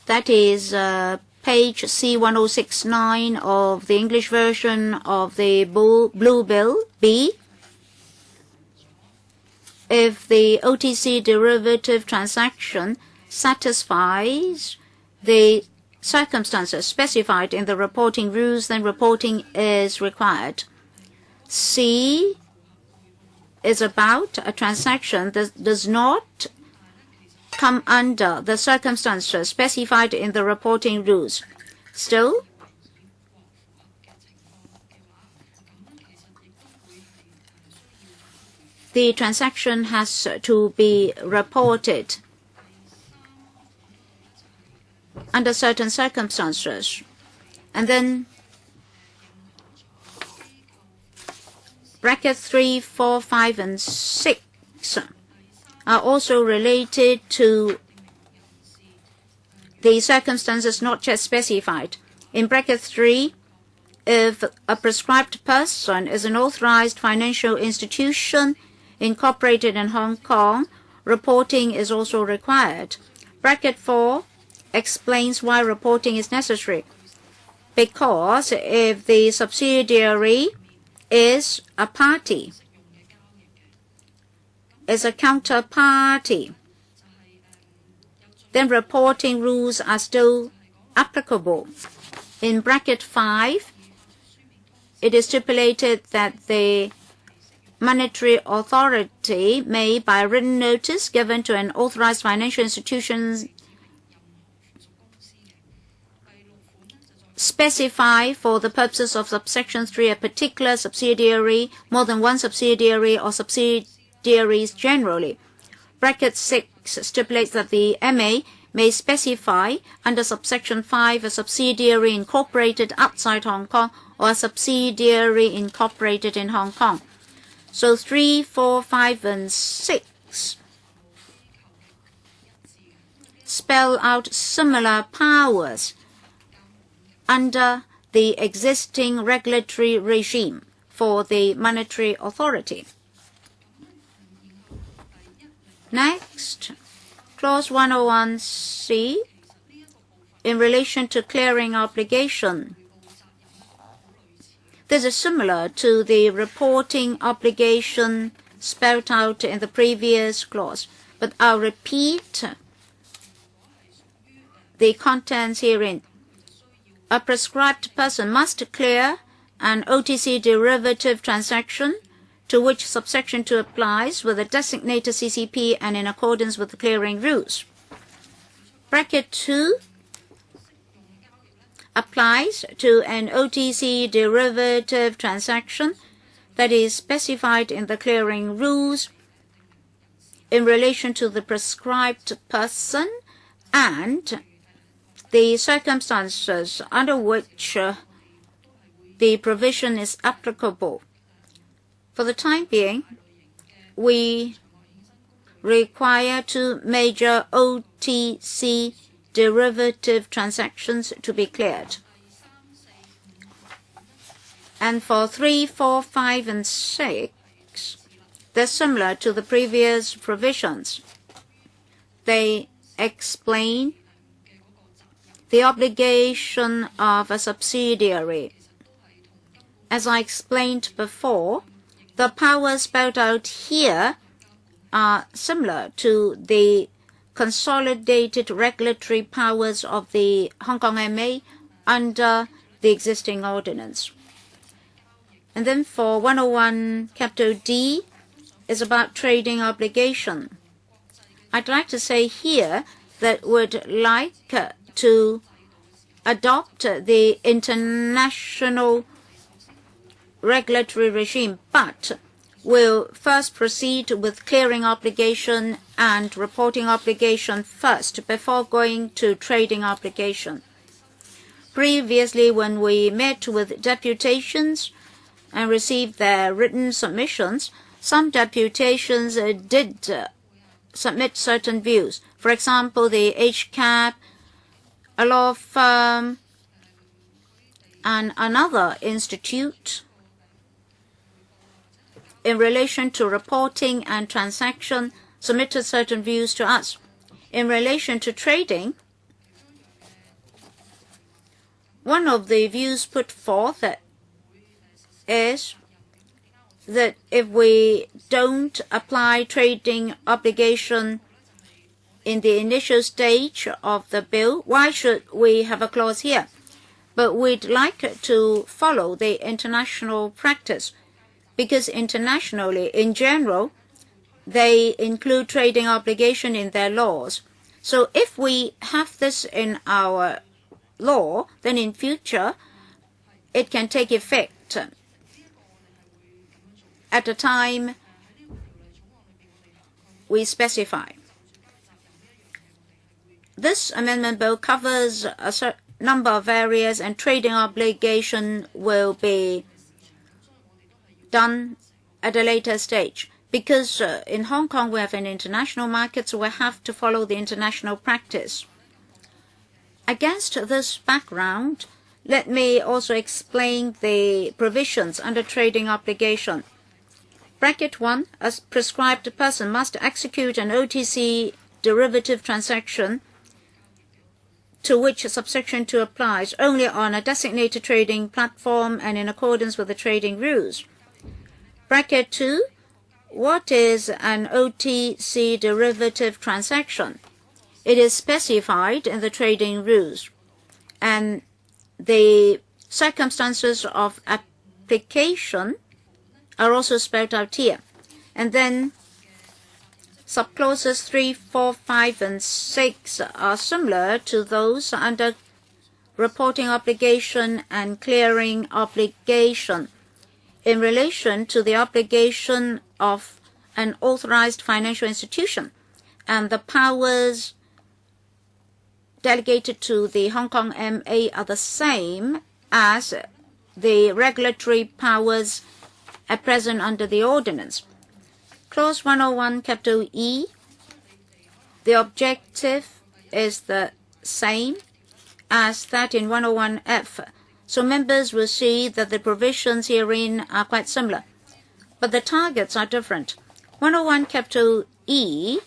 that is page C1069 of the English version of the Blue Bill B. If the OTC derivative transaction satisfies the circumstances specified in the reporting rules, then reporting is required. C is about a transaction that does not come under the circumstances specified in the reporting rules. Still, the transaction has to be reported under certain circumstances. And then bracket 3, 4, 5, and 6 are also related to the circumstances not yet specified. In bracket 3, if a prescribed person is an authorized financial institution incorporated in Hong Kong, reporting is also required. Bracket 4 explains why reporting is necessary. Because if the subsidiary is a party, is a counterparty, then reporting rules are still applicable. In bracket 5, it is stipulated that the monetary authority may, by written notice given to an authorized financial institution, specify for the purposes of subsection 3 a particular subsidiary, more than one subsidiary, or subsidiaries generally. Bracket 6 stipulates that the MA may specify under subsection 5 a subsidiary incorporated outside Hong Kong or a subsidiary incorporated in Hong Kong. So 3, 4, 5, and 6 spell out similar powers under the existing regulatory regime for the monetary authority. Next, clause 101C, in relation to clearing obligation. This is similar to the reporting obligation spelled out in the previous clause, but I'll repeat the contents herein. A prescribed person must clear an OTC derivative transaction to which subsection 2 applies with a designated CCP and in accordance with the clearing rules. Bracket 2 applies to an OTC derivative transaction that is specified in the clearing rules in relation to the prescribed person and the circumstances under which the provision is applicable. For the time being, we require 2 major OTC derivative transactions to be cleared. And for 3, 4, 5, and 6, they're similar to the previous provisions. They explain the obligation of a subsidiary. As I explained before, the powers spelled out here are similar to the consolidated regulatory powers of the Hong Kong MA under the existing ordinance. And then for 101 capital D is about trading obligation. I'd like to say here that would like to adopt the international regulatory regime, but will first proceed with clearing obligation and reporting obligation first before going to trading obligation. Previously, when we met with deputations and received their written submissions, some deputations did submit certain views. For example, the HCAP, a law firm, and another institute in relation to reporting and transaction submitted certain views to us. In relation to trading, one of the views put forth is that if we don't apply trading obligation in the initial stage of the bill, why should we have a clause here? But we'd like to follow the international practice, because internationally, in general, they include trading obligation in their laws. So if we have this in our law, then in future, it can take effect at the time we specify. This amendment bill covers a certain number of areas, and trading obligation will be done at a later stage. Because in Hong Kong we have an international market, so we have to follow the international practice. Against this background, let me also explain the provisions under trading obligation. Bracket 1, a prescribed person must execute an OTC derivative transaction to which subsection 2 applies only on a designated trading platform and in accordance with the trading rules. Bracket 2, what is an OTC derivative transaction? It is specified in the trading rules, and the circumstances of application are also spelled out here. And then subclauses 3, 4, 5, and 6 are similar to those under reporting obligation and clearing obligation in relation to the obligation of an authorized financial institution, and the powers delegated to the Hong Kong MA are the same as the regulatory powers at present under the ordinance. Clause 101, capital E, the objective is the same as that in 101F. So members will see that the provisions herein are quite similar, but the targets are different. 101 capital E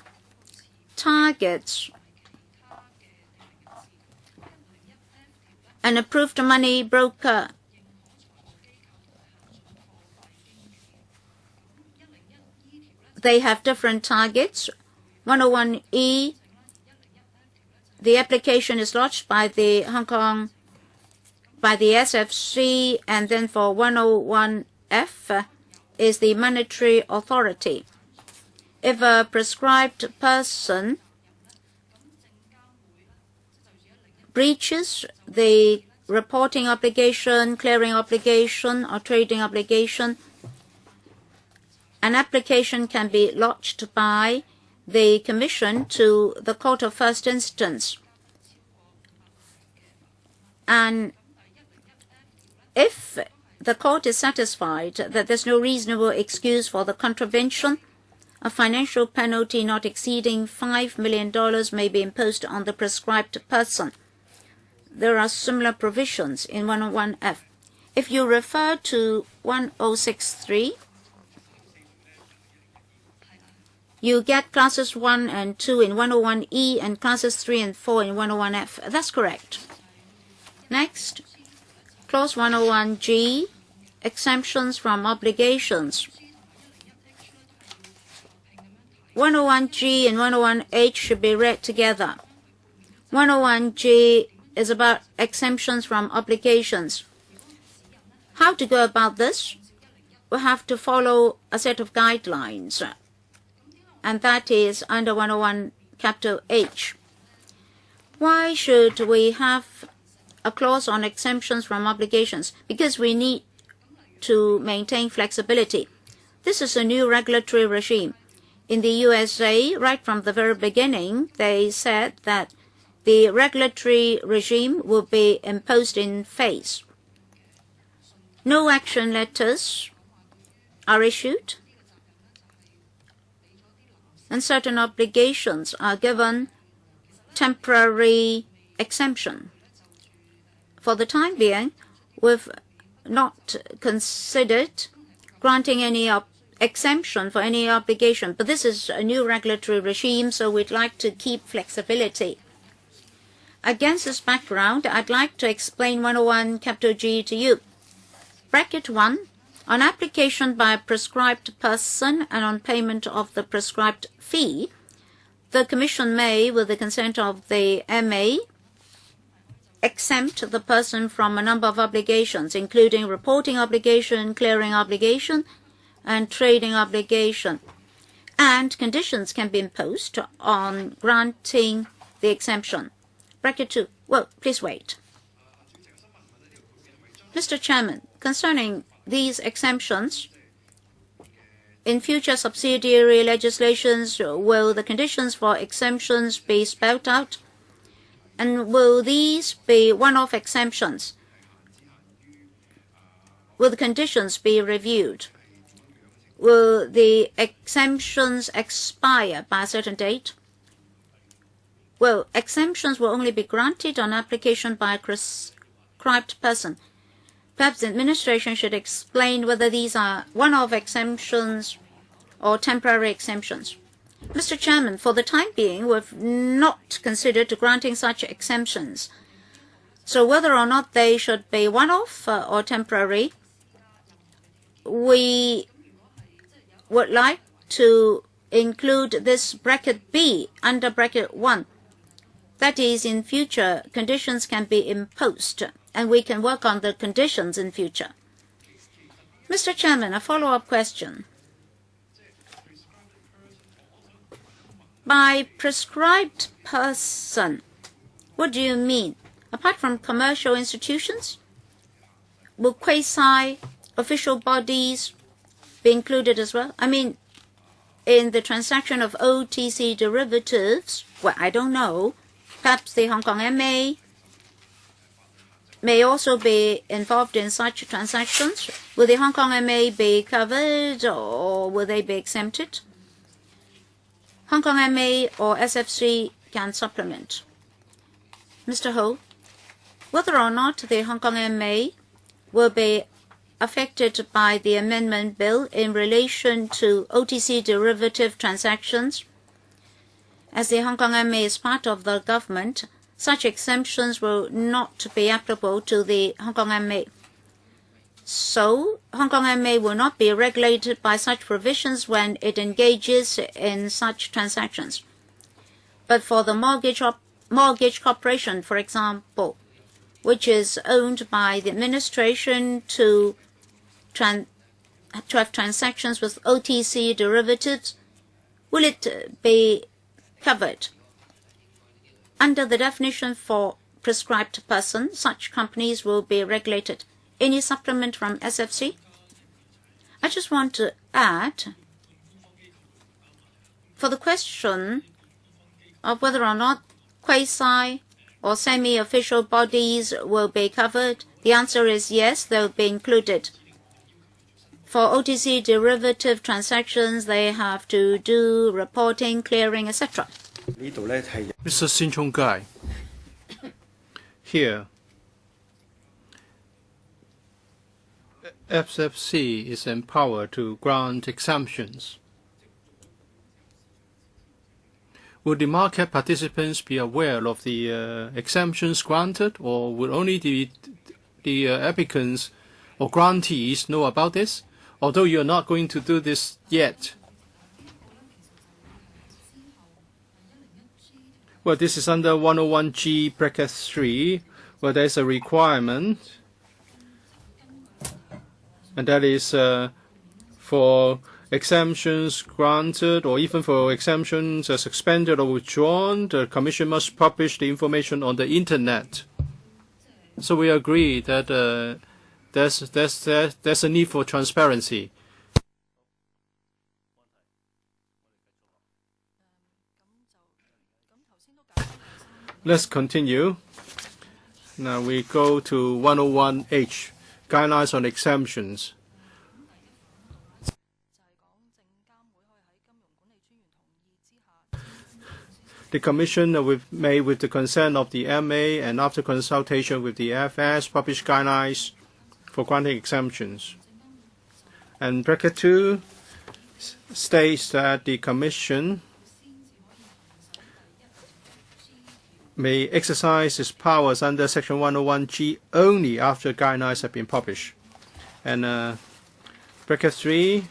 targets an approved money broker they have different targets. 101E, the application is lodged by the SFC, and then for 101F is the monetary authority. If a prescribed person breaches the reporting obligation, clearing obligation, or trading obligation, an application can be lodged by the Commission to the Court of First Instance. And if the court is satisfied that there's no reasonable excuse for the contravention, a financial penalty not exceeding $5 million may be imposed on the prescribed person. There are similar provisions in 101F. If you refer to 1063, you get classes 1 and 2 in 101E and classes 3 and 4 in 101F. That's correct. Next, clause 101G, exemptions from obligations. 101G and 101H should be read together. 101G is about exemptions from obligations. How to go about this? We have to follow a set of guidelines, and that is under 101 capital H. Why should we have a clause on exemptions from obligations? Because we need to maintain flexibility. This is a new regulatory regime. In the USA, right from the very beginning, they said that the regulatory regime will be imposed in phase. No action letters are issued, and certain obligations are given temporary exemption. For the time being, we've not considered granting any exemption for any obligation, but this is a new regulatory regime, so we'd like to keep flexibility. Against this background, I'd like to explain 101 capital G to you. Bracket 1, on application by a prescribed person and on payment of the prescribed fee, the Commission may, with the consent of the MA, exempt the person from a number of obligations, including reporting obligation, clearing obligation, and trading obligation. And conditions can be imposed on granting the exemption. Bracket 2. Well, please wait. Mr. Chairman, concerning these exemptions, in future subsidiary legislations, will the conditions for exemptions be spelled out? And will these be one-off exemptions? Will the conditions be reviewed? Will the exemptions expire by a certain date? Well, exemptions will only be granted on application by a prescribed person. Perhaps the administration should explain whether these are one-off exemptions or temporary exemptions. Mr. Chairman, for the time being, we've not considered granting such exemptions. So whether or not they should be one-off or temporary, we would like to include this bracket B under bracket 1. That is, in future, conditions can be imposed, and we can work on the conditions in future. Mr. Chairman, a follow-up question. By prescribed person, what do you mean? Apart from commercial institutions, will quasi-official bodies be included as well? I mean, in the transaction of OTC derivatives, well, I don't know. Perhaps the Hong Kong MA may also be involved in such transactions. Will the Hong Kong MA be covered or will they be exempted? Hong Kong MA or SFC can supplement. Mr. Ho, whether or not the Hong Kong MA will be affected by the amendment bill in relation to OTC derivative transactions, as the Hong Kong MA is part of the government, such exemptions will not be applicable to the Hong Kong MA. So, Hong Kong MA will not be regulated by such provisions when it engages in such transactions. But for the mortgage corporation, for example, which is owned by the administration to have transactions with OTC derivatives, will it be covered? Under the definition for prescribed person, such companies will be regulated. Any supplement from SFC? I just want to add, for the question of whether or not quasi or semi-official bodies will be covered, the answer is yes, they will be included. For OTC derivative transactions, they have to do reporting, clearing, etc. Mr. Sin Chung Gai, here, SFC is empowered to grant exemptions. Would the market participants be aware of the exemptions granted, or would only the applicants or grantees know about this, although you're not going to do this yet? Well, this is under 101G bracket 3, where there's a requirement, and that is for exemptions granted or even for exemptions suspended or withdrawn, the Commission must publish the information on the Internet. So we agree that there's a need for transparency. Let's continue. Now we go to 101H, guidelines on exemptions. The Commission may, with the consent of the MA and after consultation with the FS, publish guidelines for granting exemptions. And bracket 2 states that the Commission may exercise its powers under Section 101G only after guidelines have been published. And bracket 3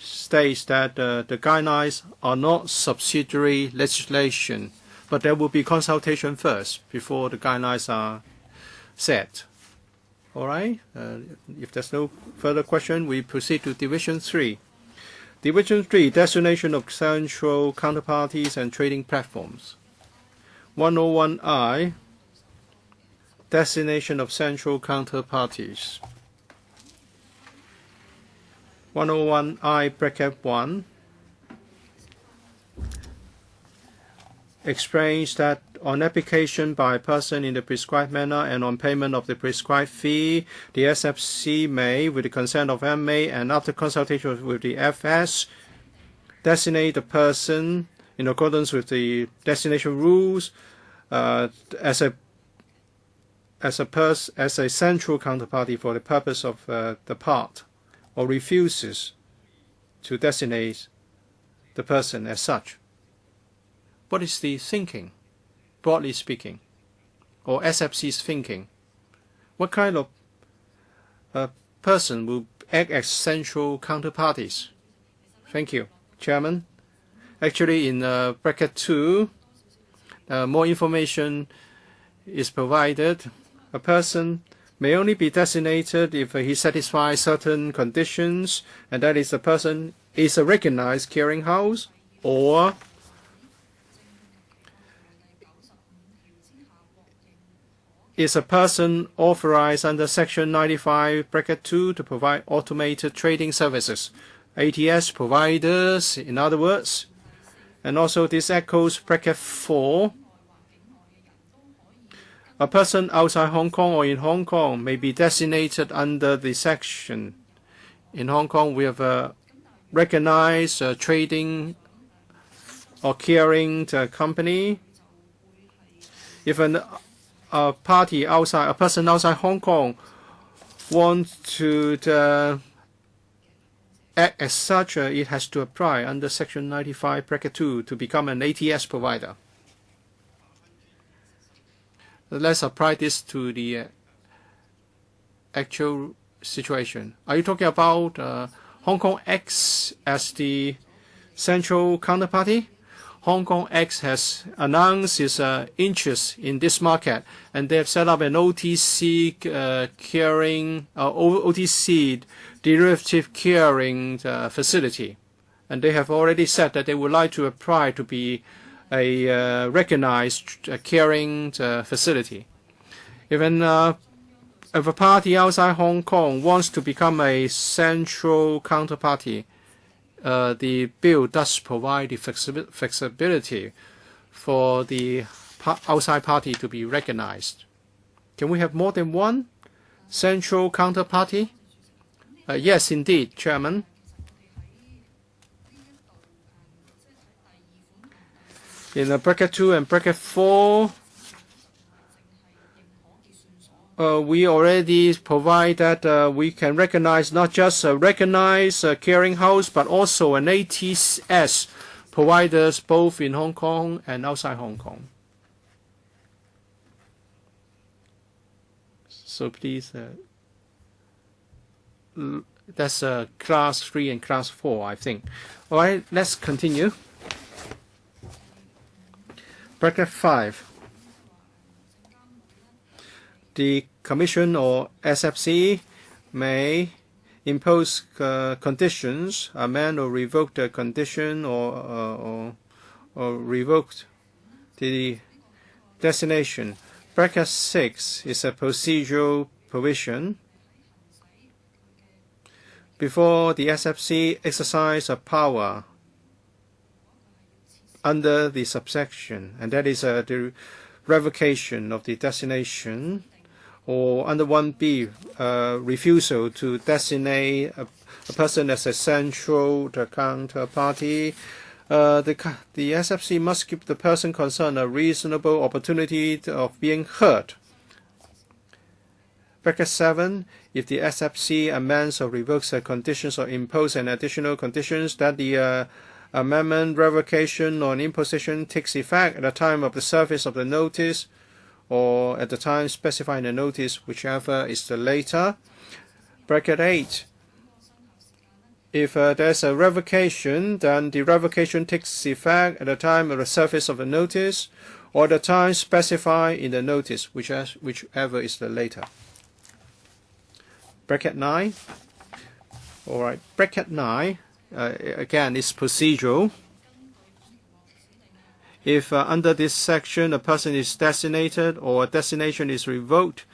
states that the guidelines are not subsidiary legislation, but there will be consultation first before the guidelines are set. All right? If there's no further question, we proceed to Division 3. Division 3, designation of central counterparties and trading platforms. 101I, designation of central counterparties. 101I bracket 1 explains that on application by a person in the prescribed manner and on payment of the prescribed fee, the SFC may, with the consent of MA and after consultation with the FS, designate the person in accordance with the designation rules as a central counterparty for the purpose of the part, or refuses to designate the person as such. What is the thinking, broadly speaking, or SFC's thinking? What kind of person will act as central counterparties? Thank you, Chairman. Actually, in bracket 2, more information is provided. A person may only be designated if he satisfies certain conditions, and that is the person is a recognized clearinghouse or is a person authorized under Section 95, bracket 2 to provide automated trading services, ATS providers, in other words. And also this echoes bracket 4. A person outside Hong Kong or in Hong Kong may be designated under the section. In Hong Kong, we have a recognized trading or clearing company. If a person outside Hong Kong wants to act as such, it has to apply under Section 95, bracket 2 to become an ATS provider. Let's apply this to the actual situation. Are you talking about Hong Kong X as the central counterparty? Hong Kong X has announced its interest in this market, and they have set up an OTC clearing, OTC derivative clearing facility, and they have already said that they would like to apply to be a recognized clearing facility. If a party outside Hong Kong wants to become a central counterparty, the bill does provide the flexibility for the outside party to be recognized. Can we have more than one central counterparty? Yes, indeed, Chairman. In bracket 2 and bracket 4, we already provide that we can recognize not just a recognized clearinghouse, but also an ATS providers both in Hong Kong and outside Hong Kong. So please, that's class 3 and class 4, I think. All right, let's continue. Bracket 5. The Commission or SFC may, impose conditions, amend or revoke the condition, or revoke the designation. Bracket 6 is a procedural provision. Before the SFC exercise a power under the subsection, and that is the revocation of the designation, or under 1B, refusal to designate a person as a central counterparty, the SFC must give the person concerned a reasonable opportunity of being heard. Bracket 7, if the SFC amends or revokes the conditions or imposes an additional conditions, that the amendment, revocation, or imposition takes effect at the time of the service of the notice or at the time specified in the notice, whichever is the later. Bracket 8, if there's a revocation, then the revocation takes effect at the time of the service of the notice or the time specified in the notice, whichever is the later. Bracket 9. All right, bracket 9, again, is procedural. If under this section a person is designated or a designation is revoked,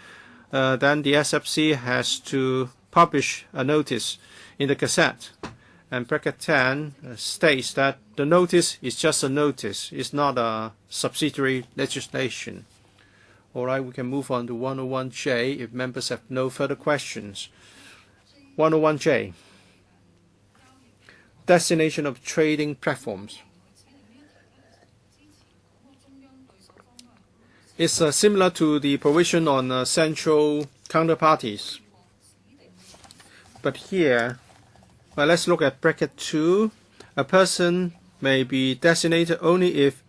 then the SFC has to publish a notice in the Gazette. And bracket 10 states that the notice is just a notice. It's not a subsidiary legislation. All right, we can move on to 101J if members have no further questions. 101J, designation of trading platforms. It's similar to the provision on central counterparties. But here, well, let's look at bracket 2. A person may be designated only if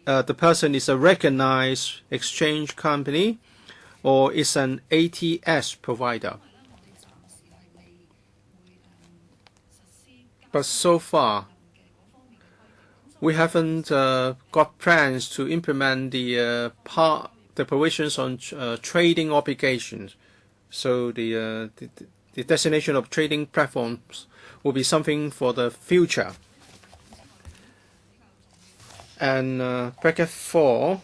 the person is a recognized exchange company or is an ATS provider. But so far, we haven't got plans to implement the provisions on trading obligations. So the designation of trading platforms will be something for the future. And bracket 4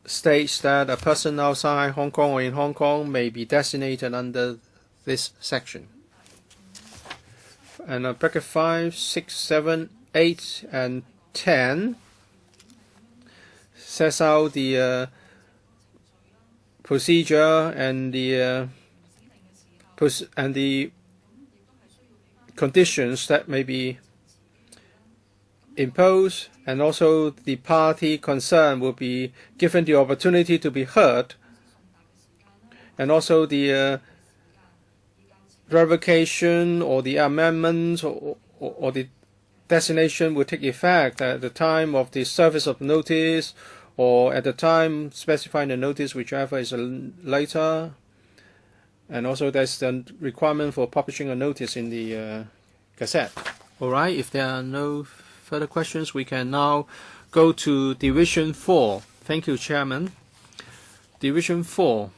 states that a person outside Hong Kong or in Hong Kong may be designated under this section. And bracket 5, 6, 7, 8, and 10 sets out the procedure and the conditions that may be imposed, and also the party concerned will be given the opportunity to be heard, and also the revocation or the amendment or the designation will take effect at the time of the service of notice or at the time specified in the notice, whichever is later. And also there's the requirement for publishing a notice in the Gazette. All right, if there are no further questions, we can now go to Division 4. Thank you, Chairman. Division 4.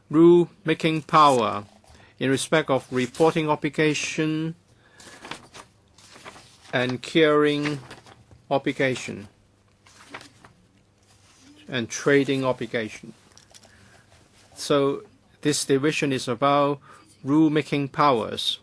Rule-making power in respect of reporting obligation and clearing obligation and trading obligation. So this division is about rule-making powers.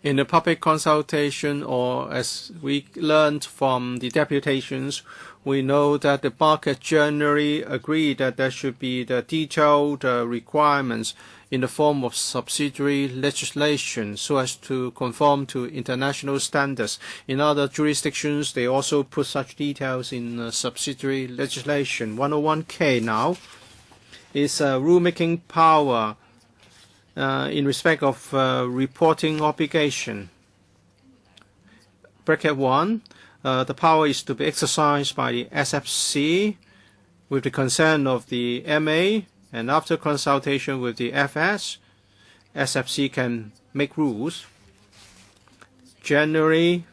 In the public consultation, or as we learned from the deputations, we know that the market generally agreed that there should be the detailed requirements in the form of subsidiary legislation so as to conform to international standards. In other jurisdictions, they also put such details in subsidiary legislation. 101K now is rulemaking power in respect of reporting obligation. Bracket 1, the power is to be exercised by the SFC with the consent of the MA, and after consultation with the FS, SFC can make rules. Generally,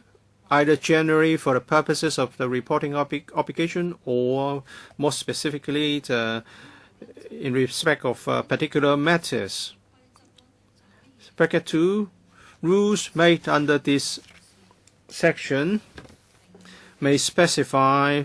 either generally for the purposes of the reporting obligation or more specifically in respect of particular matters. Bracket 2, rules made under this section may specify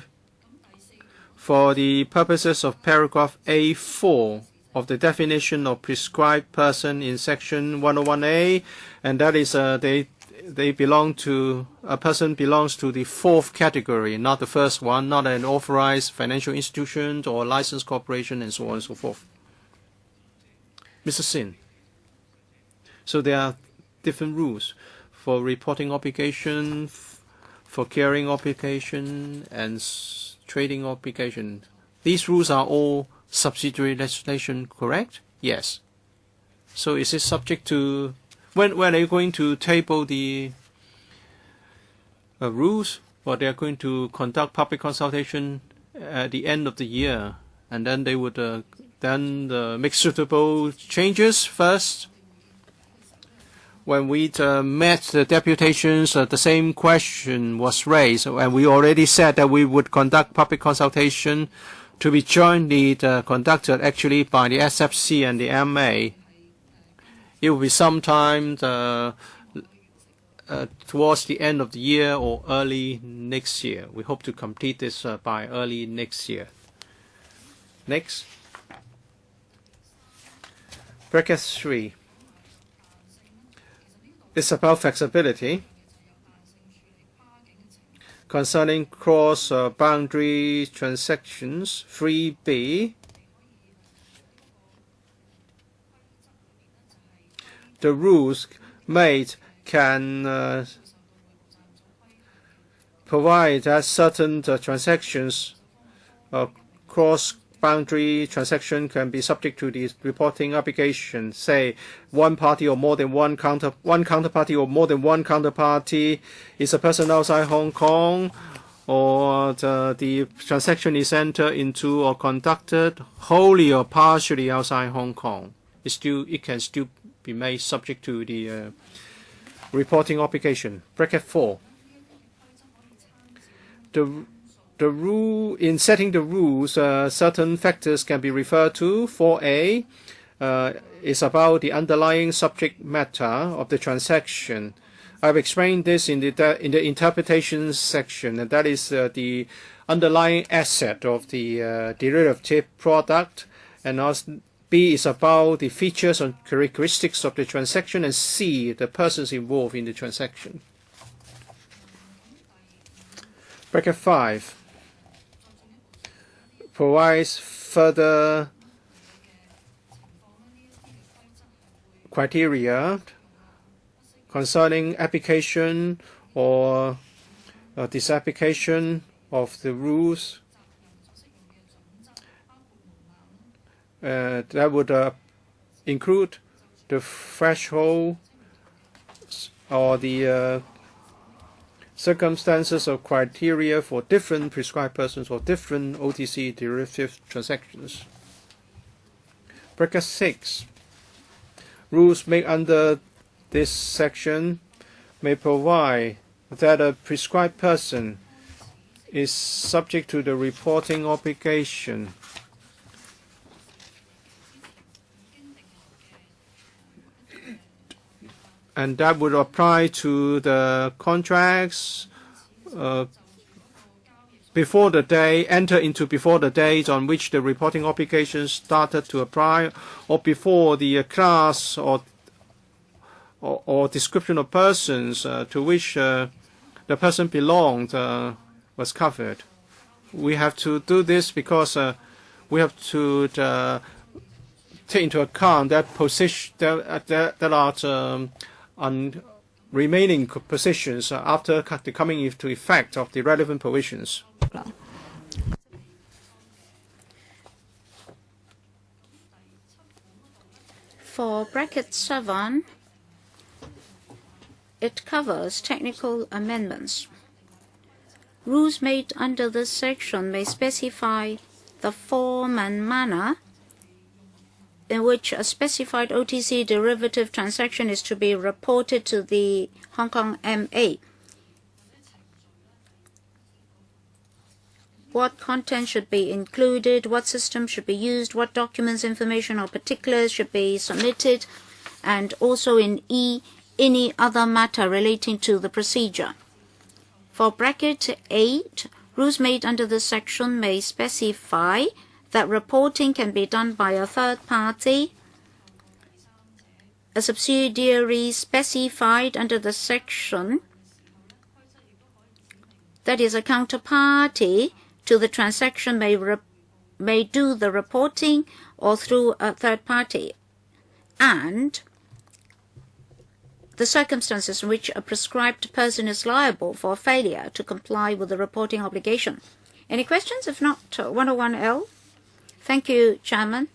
for the purposes of paragraph A4 of the definition of prescribed person in section 101A, and that is they belong to, a person belongs to the fourth category, not the first one, not an authorized financial institution or licensed corporation, and so on and so forth. Mr. Sin. So there are different rules for reporting obligation, for carrying obligation, and trading obligation. These rules are all subsidiary legislation, correct? Yes. So is it subject to, when are you going to table the rules? Or they are going to conduct public consultation at the end of the year, and then they would make suitable changes first? When we met the deputations, the same question was raised, and we already said that we would conduct public consultation to be jointly conducted actually by the SFC and the MA. It will be sometime towards the end of the year or early next year. We hope to complete this by early next year. Next. Bracket 3. It's about flexibility concerning cross-boundary transactions. 3B. The rules made can provide that certain transactions, cross-boundary transaction, can be subject to the reporting obligation. Say one party or more than one counterparty or more than one counterparty is a person outside Hong Kong, or the transaction is entered into or conducted wholly or partially outside Hong Kong. It can still be made subject to the reporting obligation. Bracket 4. The rule in setting the rules, certain factors can be referred to. 4A is about the underlying subject matter of the transaction. I've explained this in the interpretation section, and that is the underlying asset of the derivative product, and also B is about the features and characteristics of the transaction, and C, the persons involved in the transaction. Bracket 5 provides further criteria concerning application or disapplication of the rules. That would include the threshold or the circumstances or criteria for different prescribed persons or different OTC derivative transactions. Bracket 6. Rules made under this section may provide that a prescribed person is subject to the reporting obligation and that would apply to the contracts before the day, enter into before the date on which the reporting obligations started to apply, or before the class or description of persons to which the person belonged was covered. We have to do this because we have to take into account that position that are on remaining positions after the coming into effect of the relevant provisions. For bracket 7, it covers technical amendments. Rules made under this section may specify the form and manner in which a specified OTC derivative transaction is to be reported to the Hong Kong MA. what content should be included, what system should be used, what documents, information, or particulars should be submitted, and also in E, any other matter relating to the procedure. For bracket 8, rules made under this section may specify that reporting can be done by a third party, a subsidiary specified under the section, that is, a counterparty to the transaction may do the reporting or through a third party, and the circumstances in which a prescribed person is liable for failure to comply with the reporting obligation. Any questions? If not, 101L. Thank you, Chairman.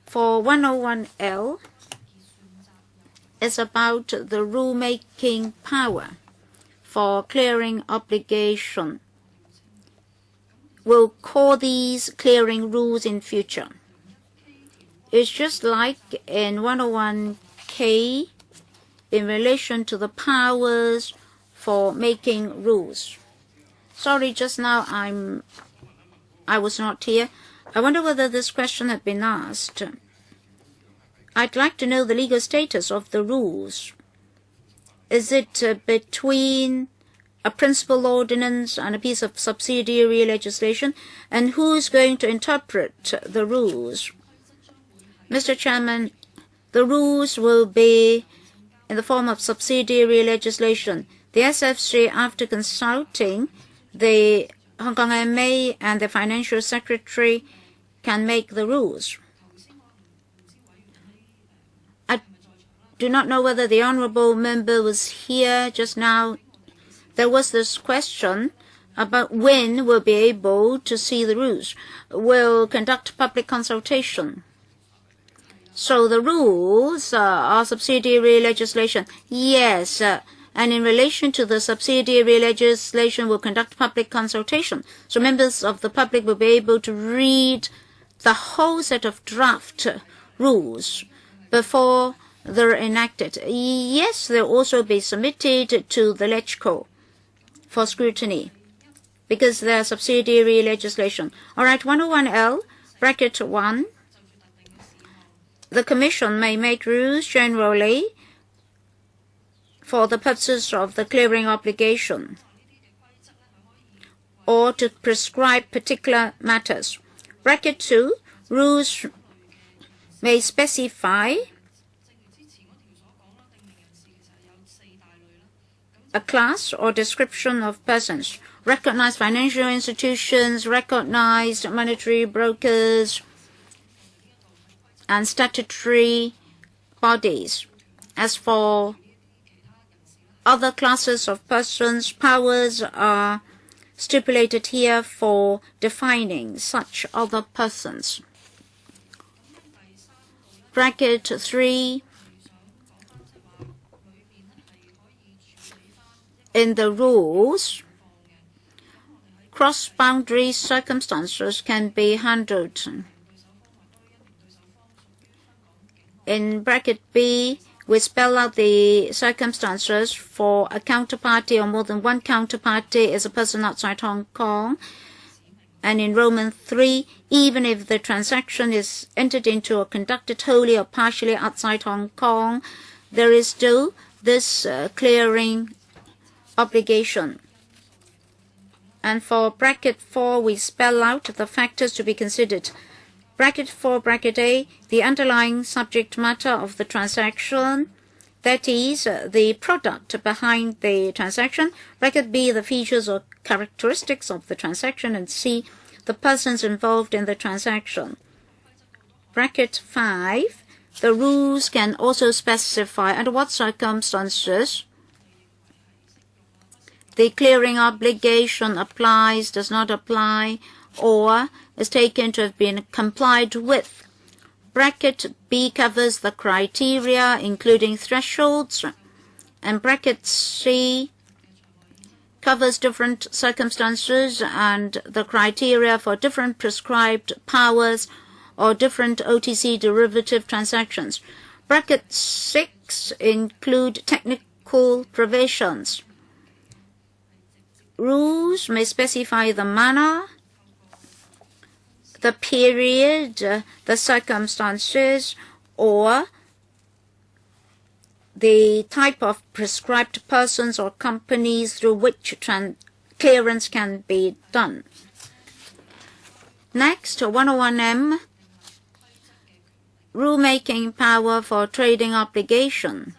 For 101L, it's about the rulemaking power for clearing obligation. We'll call these clearing rules in future. It's just like in 101K in relation to the powers for making rules. Sorry, just now I was not here. I wonder whether this question had been asked. I'd like to know the legal status of the rules. Is it between a principal ordinance and a piece of subsidiary legislation? And who's going to interpret the rules? Mr. Chairman, the rules will be in the form of subsidiary legislation. The SFC, after consulting the Hong Kong MA and the Financial Secretary, can make the rules. I do not know whether the honourable member was here just now. There was this question about when we'll be able to see the rules. We'll conduct public consultation. So the rules are subsidiary legislation. Yes, and in relation to the subsidiary legislation, we'll conduct public consultation. So members of the public will be able to read the whole set of draft rules before they're enacted. Yes, they'll also be submitted to the LegCo for scrutiny because they're subsidiary legislation. All right, 101L, bracket 1. The Commission may make rules generally for the purposes of the clearing obligation or to prescribe particular matters. Bracket 2, rules may specify a class or description of persons, recognized financial institutions, recognized monetary brokers, and statutory bodies. As for other classes of persons, powers are stipulated here for defining such other persons. Bracket 3, in the rules, cross-boundary circumstances can be handled. In bracket B, we spell out the circumstances for a counterparty or more than one counterparty is a person outside Hong Kong. And in Roman 3, even if the transaction is entered into or conducted wholly or partially outside Hong Kong, there is still this clearing obligation. And for bracket 4, we spell out the factors to be considered. Bracket 4, bracket A, the underlying subject matter of the transaction, that is, the product behind the transaction. Bracket B, the features or characteristics of the transaction, and C, the persons involved in the transaction. Bracket 5, the rules can also specify under what circumstances the clearing obligation applies, does not apply, or is taken to have been complied with. Bracket B covers the criteria, including thresholds, and bracket C covers different circumstances and the criteria for different prescribed powers or different OTC derivative transactions. Bracket 6 include technical provisions. Rules may specify the manner the period, the circumstances, or the type of prescribed persons or companies through which clearance can be done. Next, 101M, rulemaking power for trading obligation.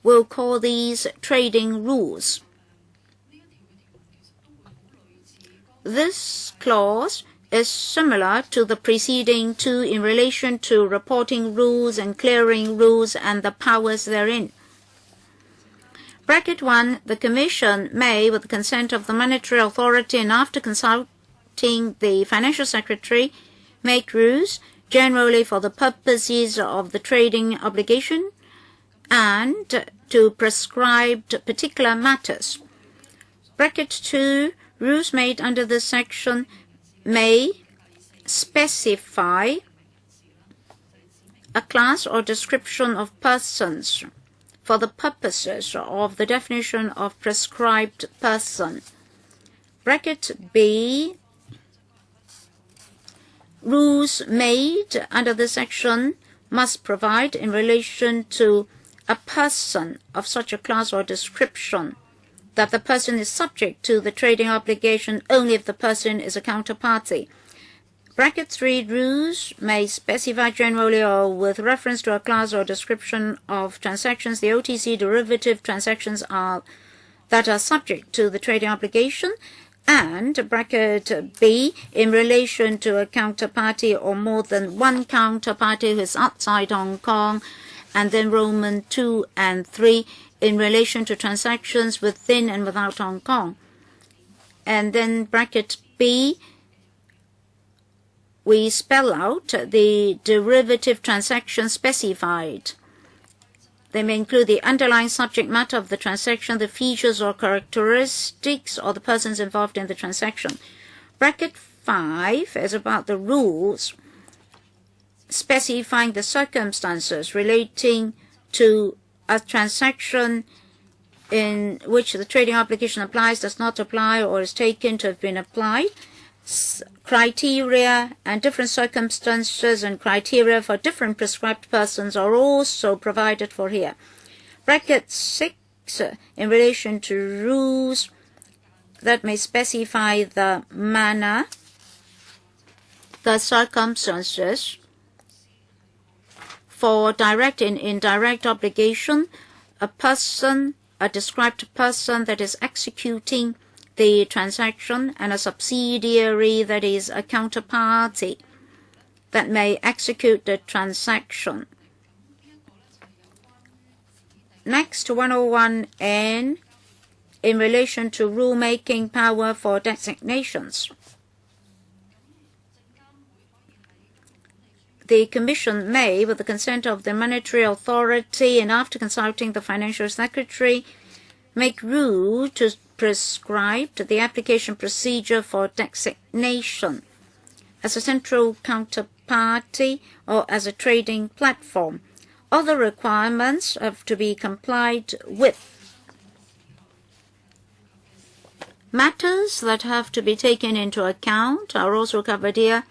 We'll call these trading rules. This clause is similar to the preceding two in relation to reporting rules and clearing rules and the powers therein. Bracket 1, the Commission may, with the consent of the monetary authority and after consulting the Financial Secretary, make rules generally for the purposes of the trading obligation and to prescribe particular matters. Bracket 2, rules made under this section may specify a class or description of persons for the purposes of the definition of prescribed person. Bracket B, rules made under this section must provide in relation to a person of such a class or description that the person is subject to the trading obligation only if the person is a counterparty. Bracket 3, rules may specify generally or with reference to a class or description of transactions the OTC derivative transactions that are subject to the trading obligation, and bracket B, in relation to a counterparty or more than one counterparty who is outside Hong Kong, and then Roman 2 and 3, in relation to transactions within and without Hong Kong. And then bracket B, we spell out the derivative transactions specified. They may include the underlying subject matter of the transaction, the features or characteristics, or the persons involved in the transaction. Bracket 5 is about the rules specifying the circumstances relating to a transaction in which the trading obligation applies, does not apply, or is taken to have been applied. Criteria and different circumstances and criteria for different prescribed persons are also provided for here. Bracket 6, in relation to rules that may specify the manner, the circumstances for direct and indirect obligation, a person, a described person that is executing the transaction, and a subsidiary that is a counterparty that may execute the transaction. Next, 101N, in relation to rulemaking power for designations. The Commission may, with the consent of the monetary authority and after consulting the Financial Secretary, make rule to prescribe the application procedure for designation as a central counterparty or as a trading platform. Other requirements have to be complied with. Matters that have to be taken into account are also covered here.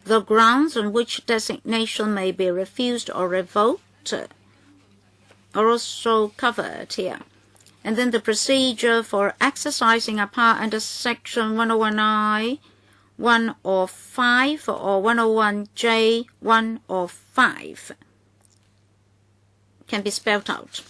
The grounds on which designation may be refused or revoked are also covered here. And then the procedure for exercising a power under Section 101I, 1 or 5, or 101J, 1 or 5 can be spelled out.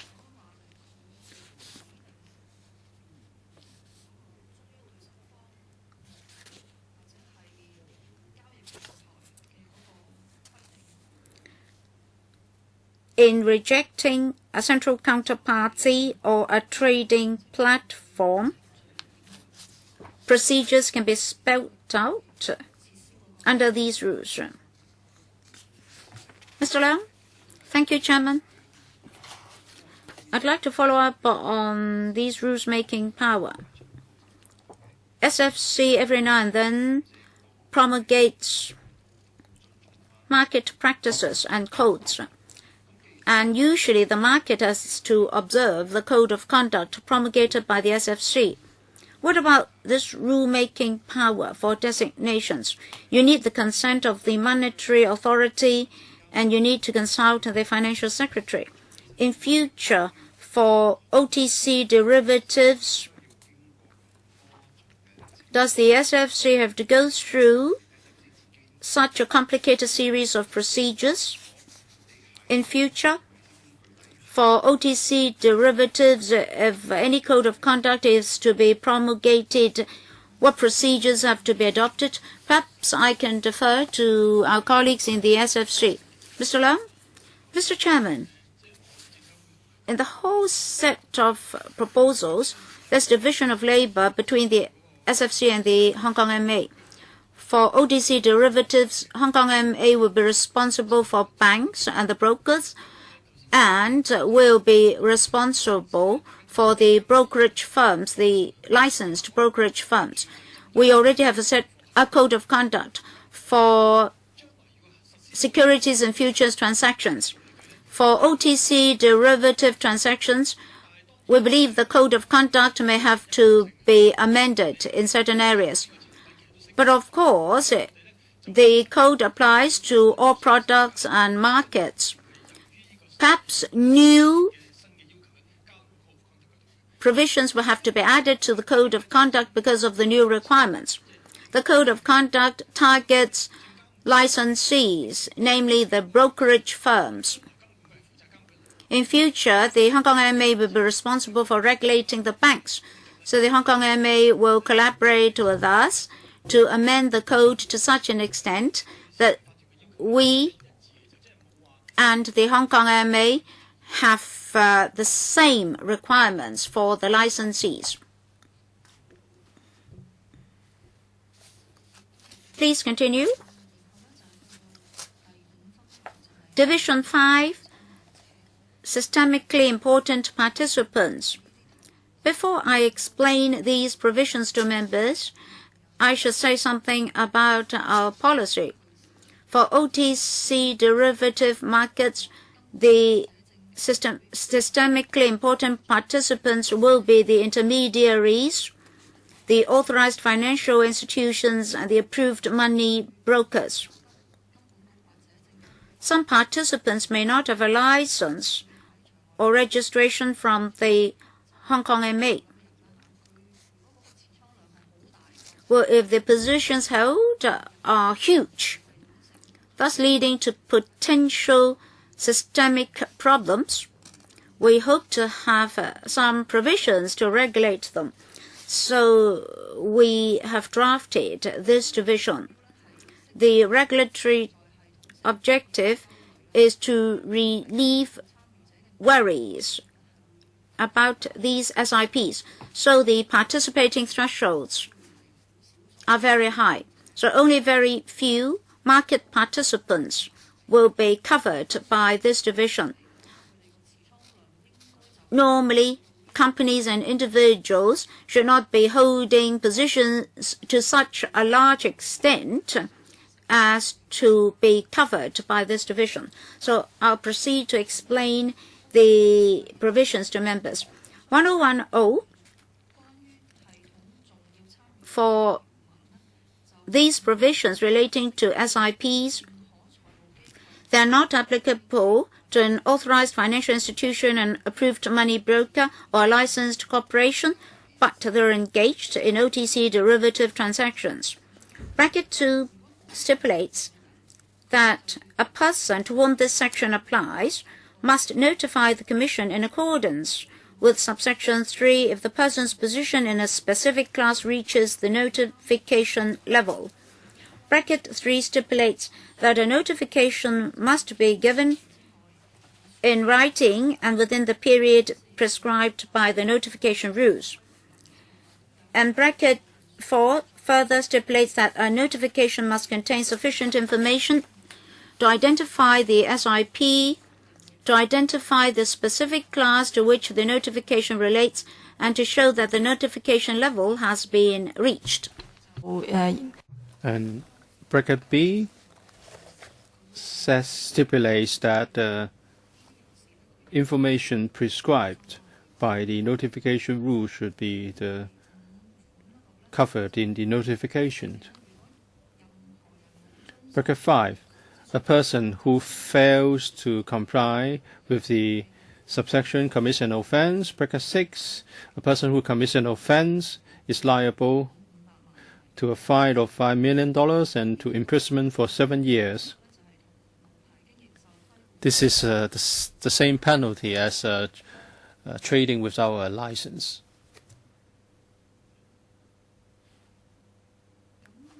In rejecting a central counterparty or a trading platform, procedures can be spelled out under these rules. Mr. Leung? Thank you, Chairman. I'd like to follow up on these rules making power. SFC every now and then promulgates market practices and codes. And usually the market has to observe the code of conduct promulgated by the SFC. What about this rule-making power for designations? You need the consent of the monetary authority, and you need to consult the financial secretary. In future, for OTC derivatives, does the SFC have to go through such a complicated series of procedures? In future, for OTC derivatives, if any code of conduct is to be promulgated, what procedures have to be adopted? Perhaps I can defer to our colleagues in the SFC. Mr. Leung? Mr. Chairman, in the whole set of proposals, there's division of labor between the SFC and the Hong Kong MA. For OTC derivatives, Hong Kong MA will be responsible for banks and the brokers, and will be responsible for the brokerage firms, the licensed brokerage firms. We already have a code of conduct for securities and futures transactions. For OTC derivative transactions, we believe the code of conduct may have to be amended in certain areas. But of course, the code applies to all products and markets. Perhaps new provisions will have to be added to the code of conduct because of the new requirements. The code of conduct targets licensees, namely the brokerage firms. In future, the Hong Kong MA will be responsible for regulating the banks. So the Hong Kong MA will collaborate with us to amend the code to such an extent that we and the Hong Kong MA have the same requirements for the licensees. Please continue. Division 5, systemically important participants. Before I explain these provisions to members, I should say something about our policy. For OTC derivative markets, the systemically important participants will be the intermediaries, the authorized financial institutions, and the approved money brokers. Some participants may not have a license or registration from the Hong Kong MA. Well, if the positions held are huge, thus leading to potential systemic problems, we hope to have some provisions to regulate them. So we have drafted this division. The regulatory objective is to relieve worries about these SIPs. So the participating thresholds are very high. So only very few market participants will be covered by this division. Normally, companies and individuals should not be holding positions to such a large extent as to be covered by this division. So I'll proceed to explain the provisions to members. 1010, for these provisions relating to SIPs, they are not applicable to an authorized financial institution, an approved money broker, or a licensed corporation, but they're engaged in OTC derivative transactions. Bracket 2 stipulates that a person to whom this section applies must notify the Commission in accordance with subsection 3 if the person's position in a specific class reaches the notification level. Bracket 3 stipulates that a notification must be given in writing and within the period prescribed by the notification rules. And bracket 4 further stipulates that a notification must contain sufficient information to identify the SIP, to identify the specific class to which the notification relates, and to show that the notification level has been reached. And bracket B stipulates that information prescribed by the notification rule should be the covered in the notification. Bracket 5. A person who fails to comply with the subsection commits an offence. Bracket 6. A person who commits an offence is liable to a fine of $5 million and to imprisonment for 7 years. This is the same penalty as trading without a license.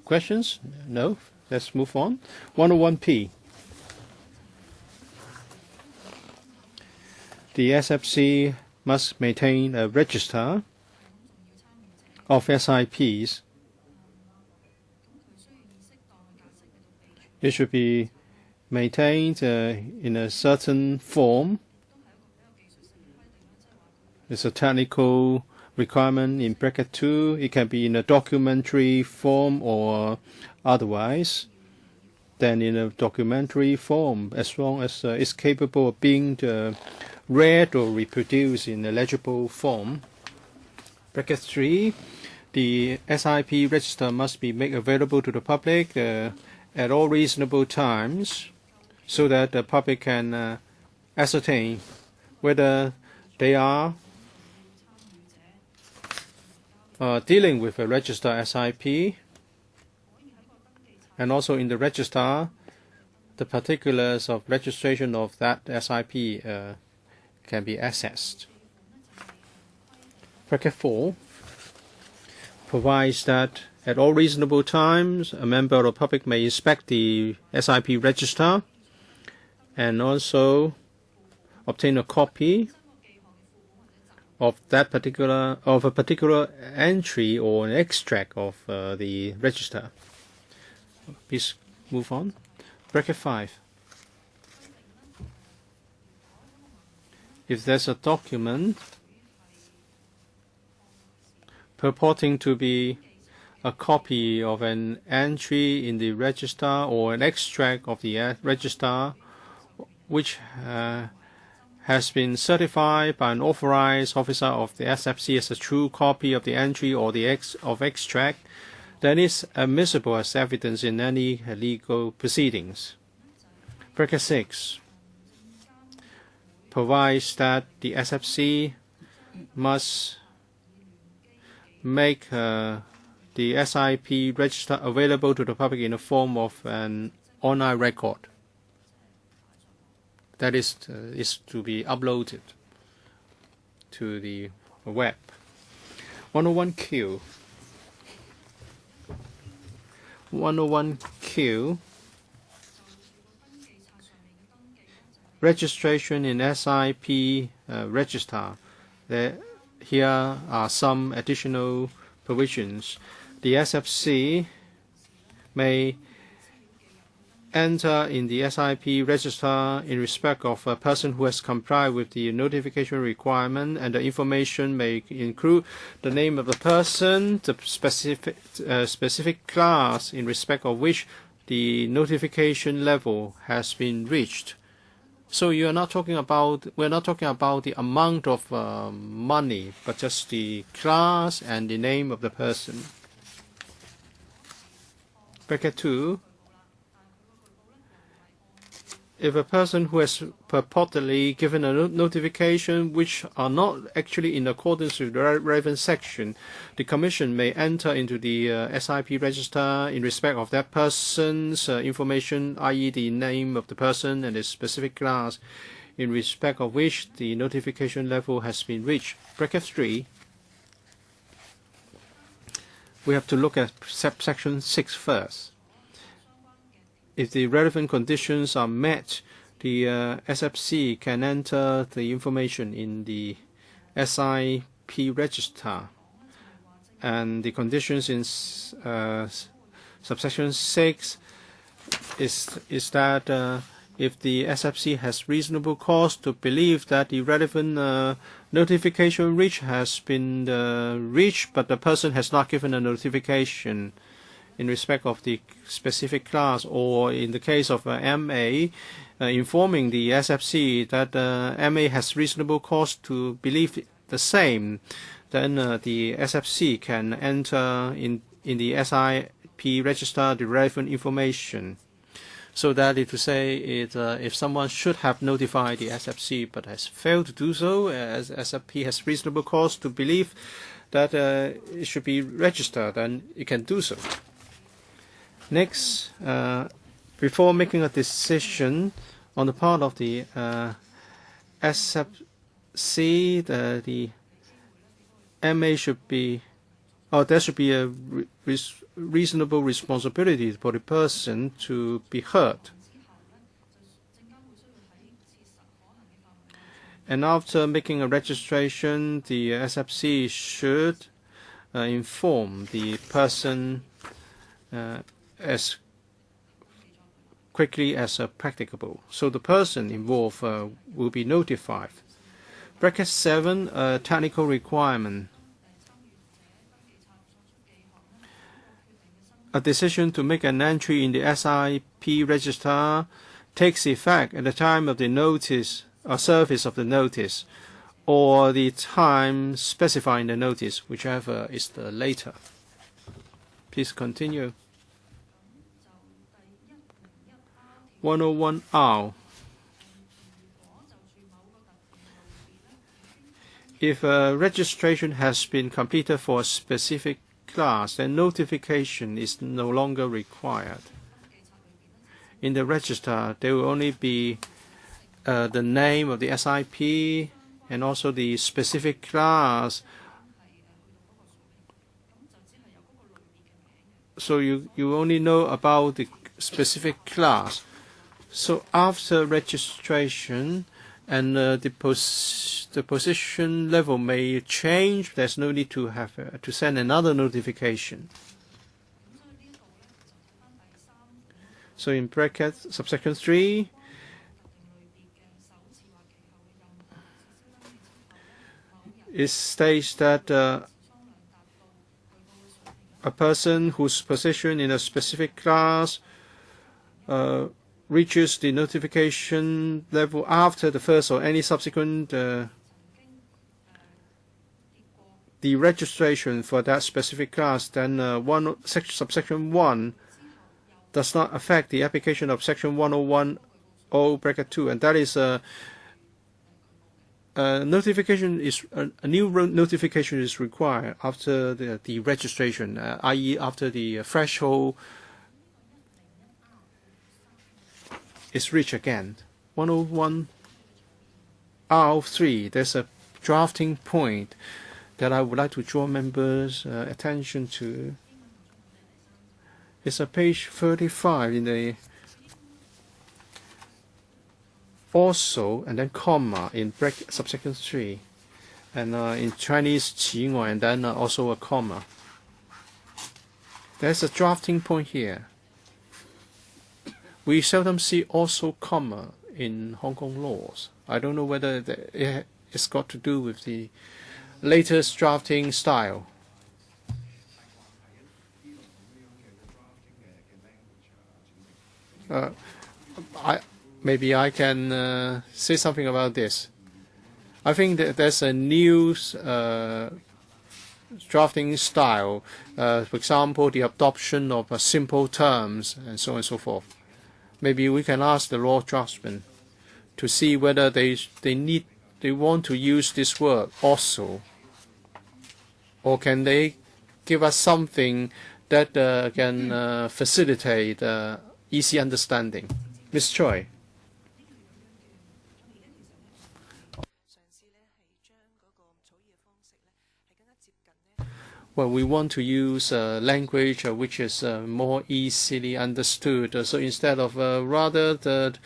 Questions? No? Let's move on. 101P. The SFC must maintain a register of SIPs. It should be maintained in a certain form. It's a technical requirement in bracket 2. It can be in a documentary form or otherwise. Then in a documentary form, as long as it's capable of being read or reproduced in a legible form. Bracket 3. The SIP register must be made available to the public at all reasonable times so that the public can ascertain whether they are dealing with a registered SIP, and also in the register, the particulars of registration of that SIP can be accessed. Bracket 4 provides that at all reasonable times, a member of the public may inspect the SIP register and also obtain a copy of a particular entry or an extract of the register. Please move on. Bracket 5. If there's a document purporting to be a copy of an entry in the register or an extract of the register which has been certified by an authorized officer of the SFC as a true copy of the entry or the extract, then it's admissible as evidence in any legal proceedings. Bracket 6 provides that the SFC must make the SIP register available to the public in the form of an online record. That is to be uploaded to the web. 101Q. 101Q. Registration in SIP register. Here are some additional provisions. The SFC may enter in the SIP register in respect of a person who has complied with the notification requirement, and the information may include the name of the person, the specific class in respect of which the notification level has been reached. So we're not talking about the amount of money, but just the class and the name of the person. Bracket 2. If a person who has purportedly given a notification which are not actually in accordance with the relevant section, the Commission may enter into the SIP register in respect of that person's information, i.e. the name of the person and the specific class in respect of which the notification level has been reached. Bracket 3. We have to look at subsection 6 first. If the relevant conditions are met, the SFC can enter the information in the SIP register. And the conditions in subsection 6 is that if the SFC has reasonable cause to believe that the relevant notification reach has been reached, but the person has not given a notification in respect of the specific class, or in the case of MA, informing the SFC that MA has reasonable cause to believe the same, then the SFC can enter in the SIP register the relevant information. So that is to say, if someone should have notified the SFC but has failed to do so, as SFP has reasonable cause to believe that it should be registered, then it can do so. Next, before making a decision on the part of the SFC, the MA should be, or there should be a reasonable responsibility for the person to be heard. And after making a registration, the SFC should inform the person as quickly as practicable. So the person involved will be notified. Bracket 7, technical requirement. A decision to make an entry in the SIP register takes effect at the time of the notice or service of the notice, or the time specified in the notice, whichever is the later. Please continue. 101R. If a registration has been completed for a specific class, then notification is no longer required. In the register, there will only be the name of the SIP and also the specific class. So you only know about the specific class. So after registration, and the position level may change, there's no need to have to send another notification. So in bracket subsection 3, it states that a person whose position in a specific class reaches the notification level after the first or any subsequent the registration for that specific class, then subsection 1 does not affect the application of section 101(0) bracket 2, and that is a notification is a new notification is required after the registration, i.e. after the threshold is reached again. 101R3, there's a drafting point that I would like to draw members' attention to. It's a page 35 in the also, and then comma in bracket subsection 3, and in Chinese 其外, and then also a comma. There's a drafting point here. We seldom see also comma in Hong Kong laws. I don't know whether it's got to do with the latest drafting style. Maybe I can say something about this. I think that there's a new drafting style. For example, the adoption of simple terms and so on and so forth. Maybe we can ask the law draftsman to see whether they want to use this word also, or can they give us something that can facilitate easy understanding. Ms. Choi. Well, we want to use language which is more easily understood. So instead of rather the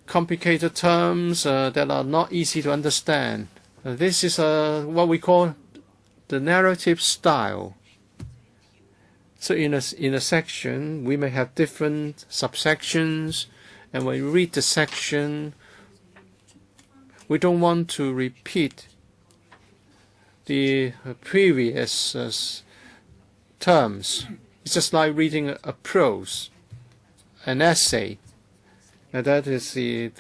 complicated terms that are not easy to understand, this is what we call the narrative style. So in a section, we may have different subsections, and when we read the section, we don't want to repeat the previous terms. It's just like reading a prose, an essay. And that is the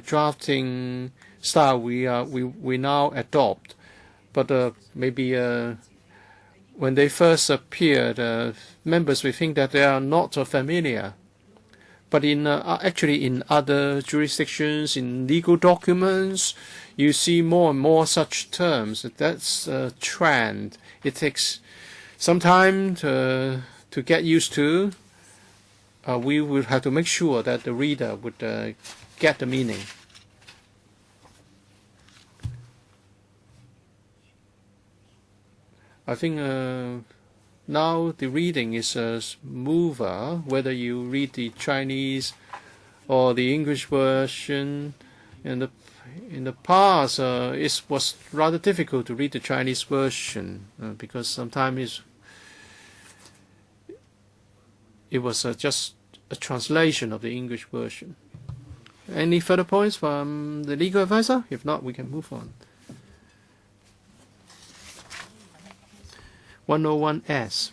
drafting style we now adopt. But maybe when they first appeared, members will think that they are not familiar. But actually in other jurisdictions, in legal documents, you see more and more such terms. That's a trend. It takes some time to get used to. We will have to make sure that the reader would get the meaning. I think now the reading is smoother, whether you read the Chinese or the English version. In the past, it was rather difficult to read the Chinese version because sometimes it was just a translation of the English version. Any further points from the legal advisor? If not, we can move on. 101S,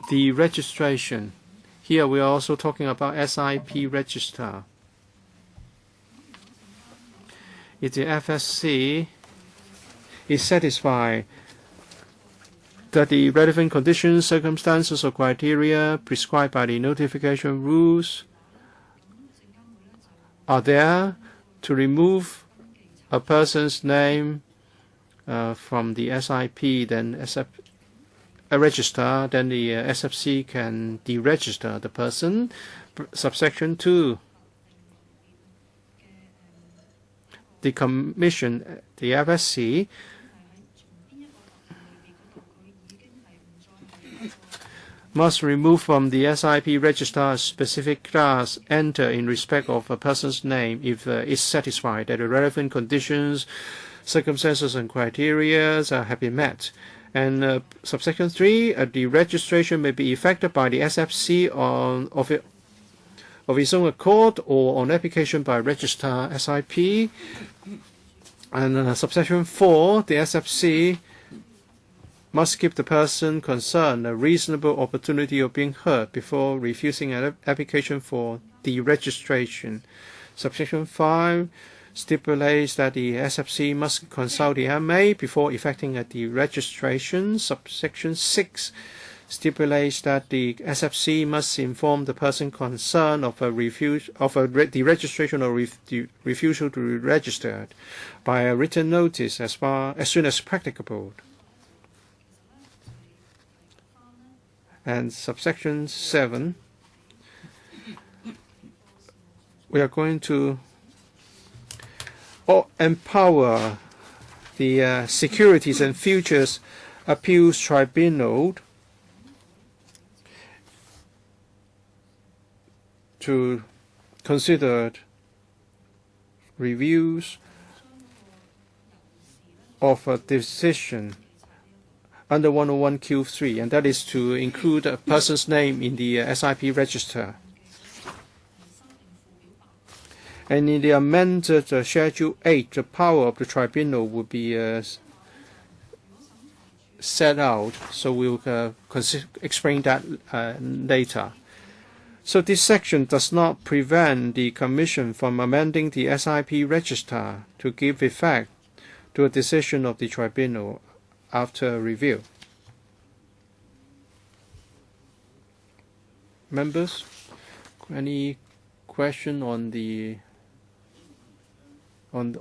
the registration. Here we are also talking about SIP register. If the FSC is satisfied that the relevant conditions, circumstances, or criteria prescribed by the notification rules are there to remove a person's name from the SIP, then a register, then the SFC can deregister the person. Subsection 2. The Commission, the FSC, must remove from the SIP register a specific class entered in respect of a person's name if it's satisfied that the relevant conditions, circumstances, and criteria have been met. And subsection 3, the registration may be effected by the SFC of its own accord or on application by registrar SIP. And subsection 4, the SFC must give the person concerned a reasonable opportunity of being heard before refusing an application for deregistration. Subsection 5 stipulates that the SFC must consult the MA before effecting a deregistration. Subsection 6 stipulates that the SFC must inform the person concerned of a deregistration or refusal to be registered by a written notice as soon as practicable. And subsection 7, we are going to empower the Securities and Futures Appeals Tribunal to consider reviews of a decision under 101Q3, and that is to include a person's name in the SIP register. And in the amended Schedule 8, the power of the tribunal will be set out, so we'll explain that later. So this section does not prevent the Commission from amending the SIP register to give effect to a decision of the tribunal after review. Members, any question on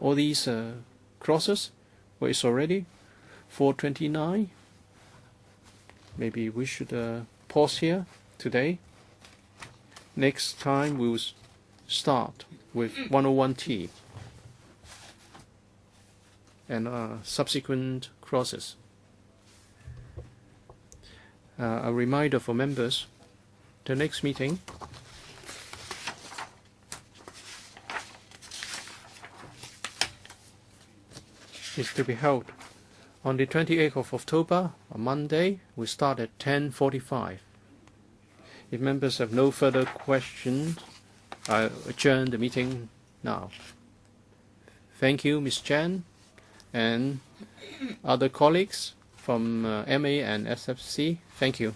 all these clauses? Well, it's already 4:29. Maybe we should pause here today. Next time we will start with 101T and subsequent clauses. A reminder for members, the next meeting is to be held on the 28th of October, on Monday. We start at 10:45. If members have no further questions, I adjourn the meeting now. Thank you, Ms. Chan, and other colleagues from MA and SFC. Thank you.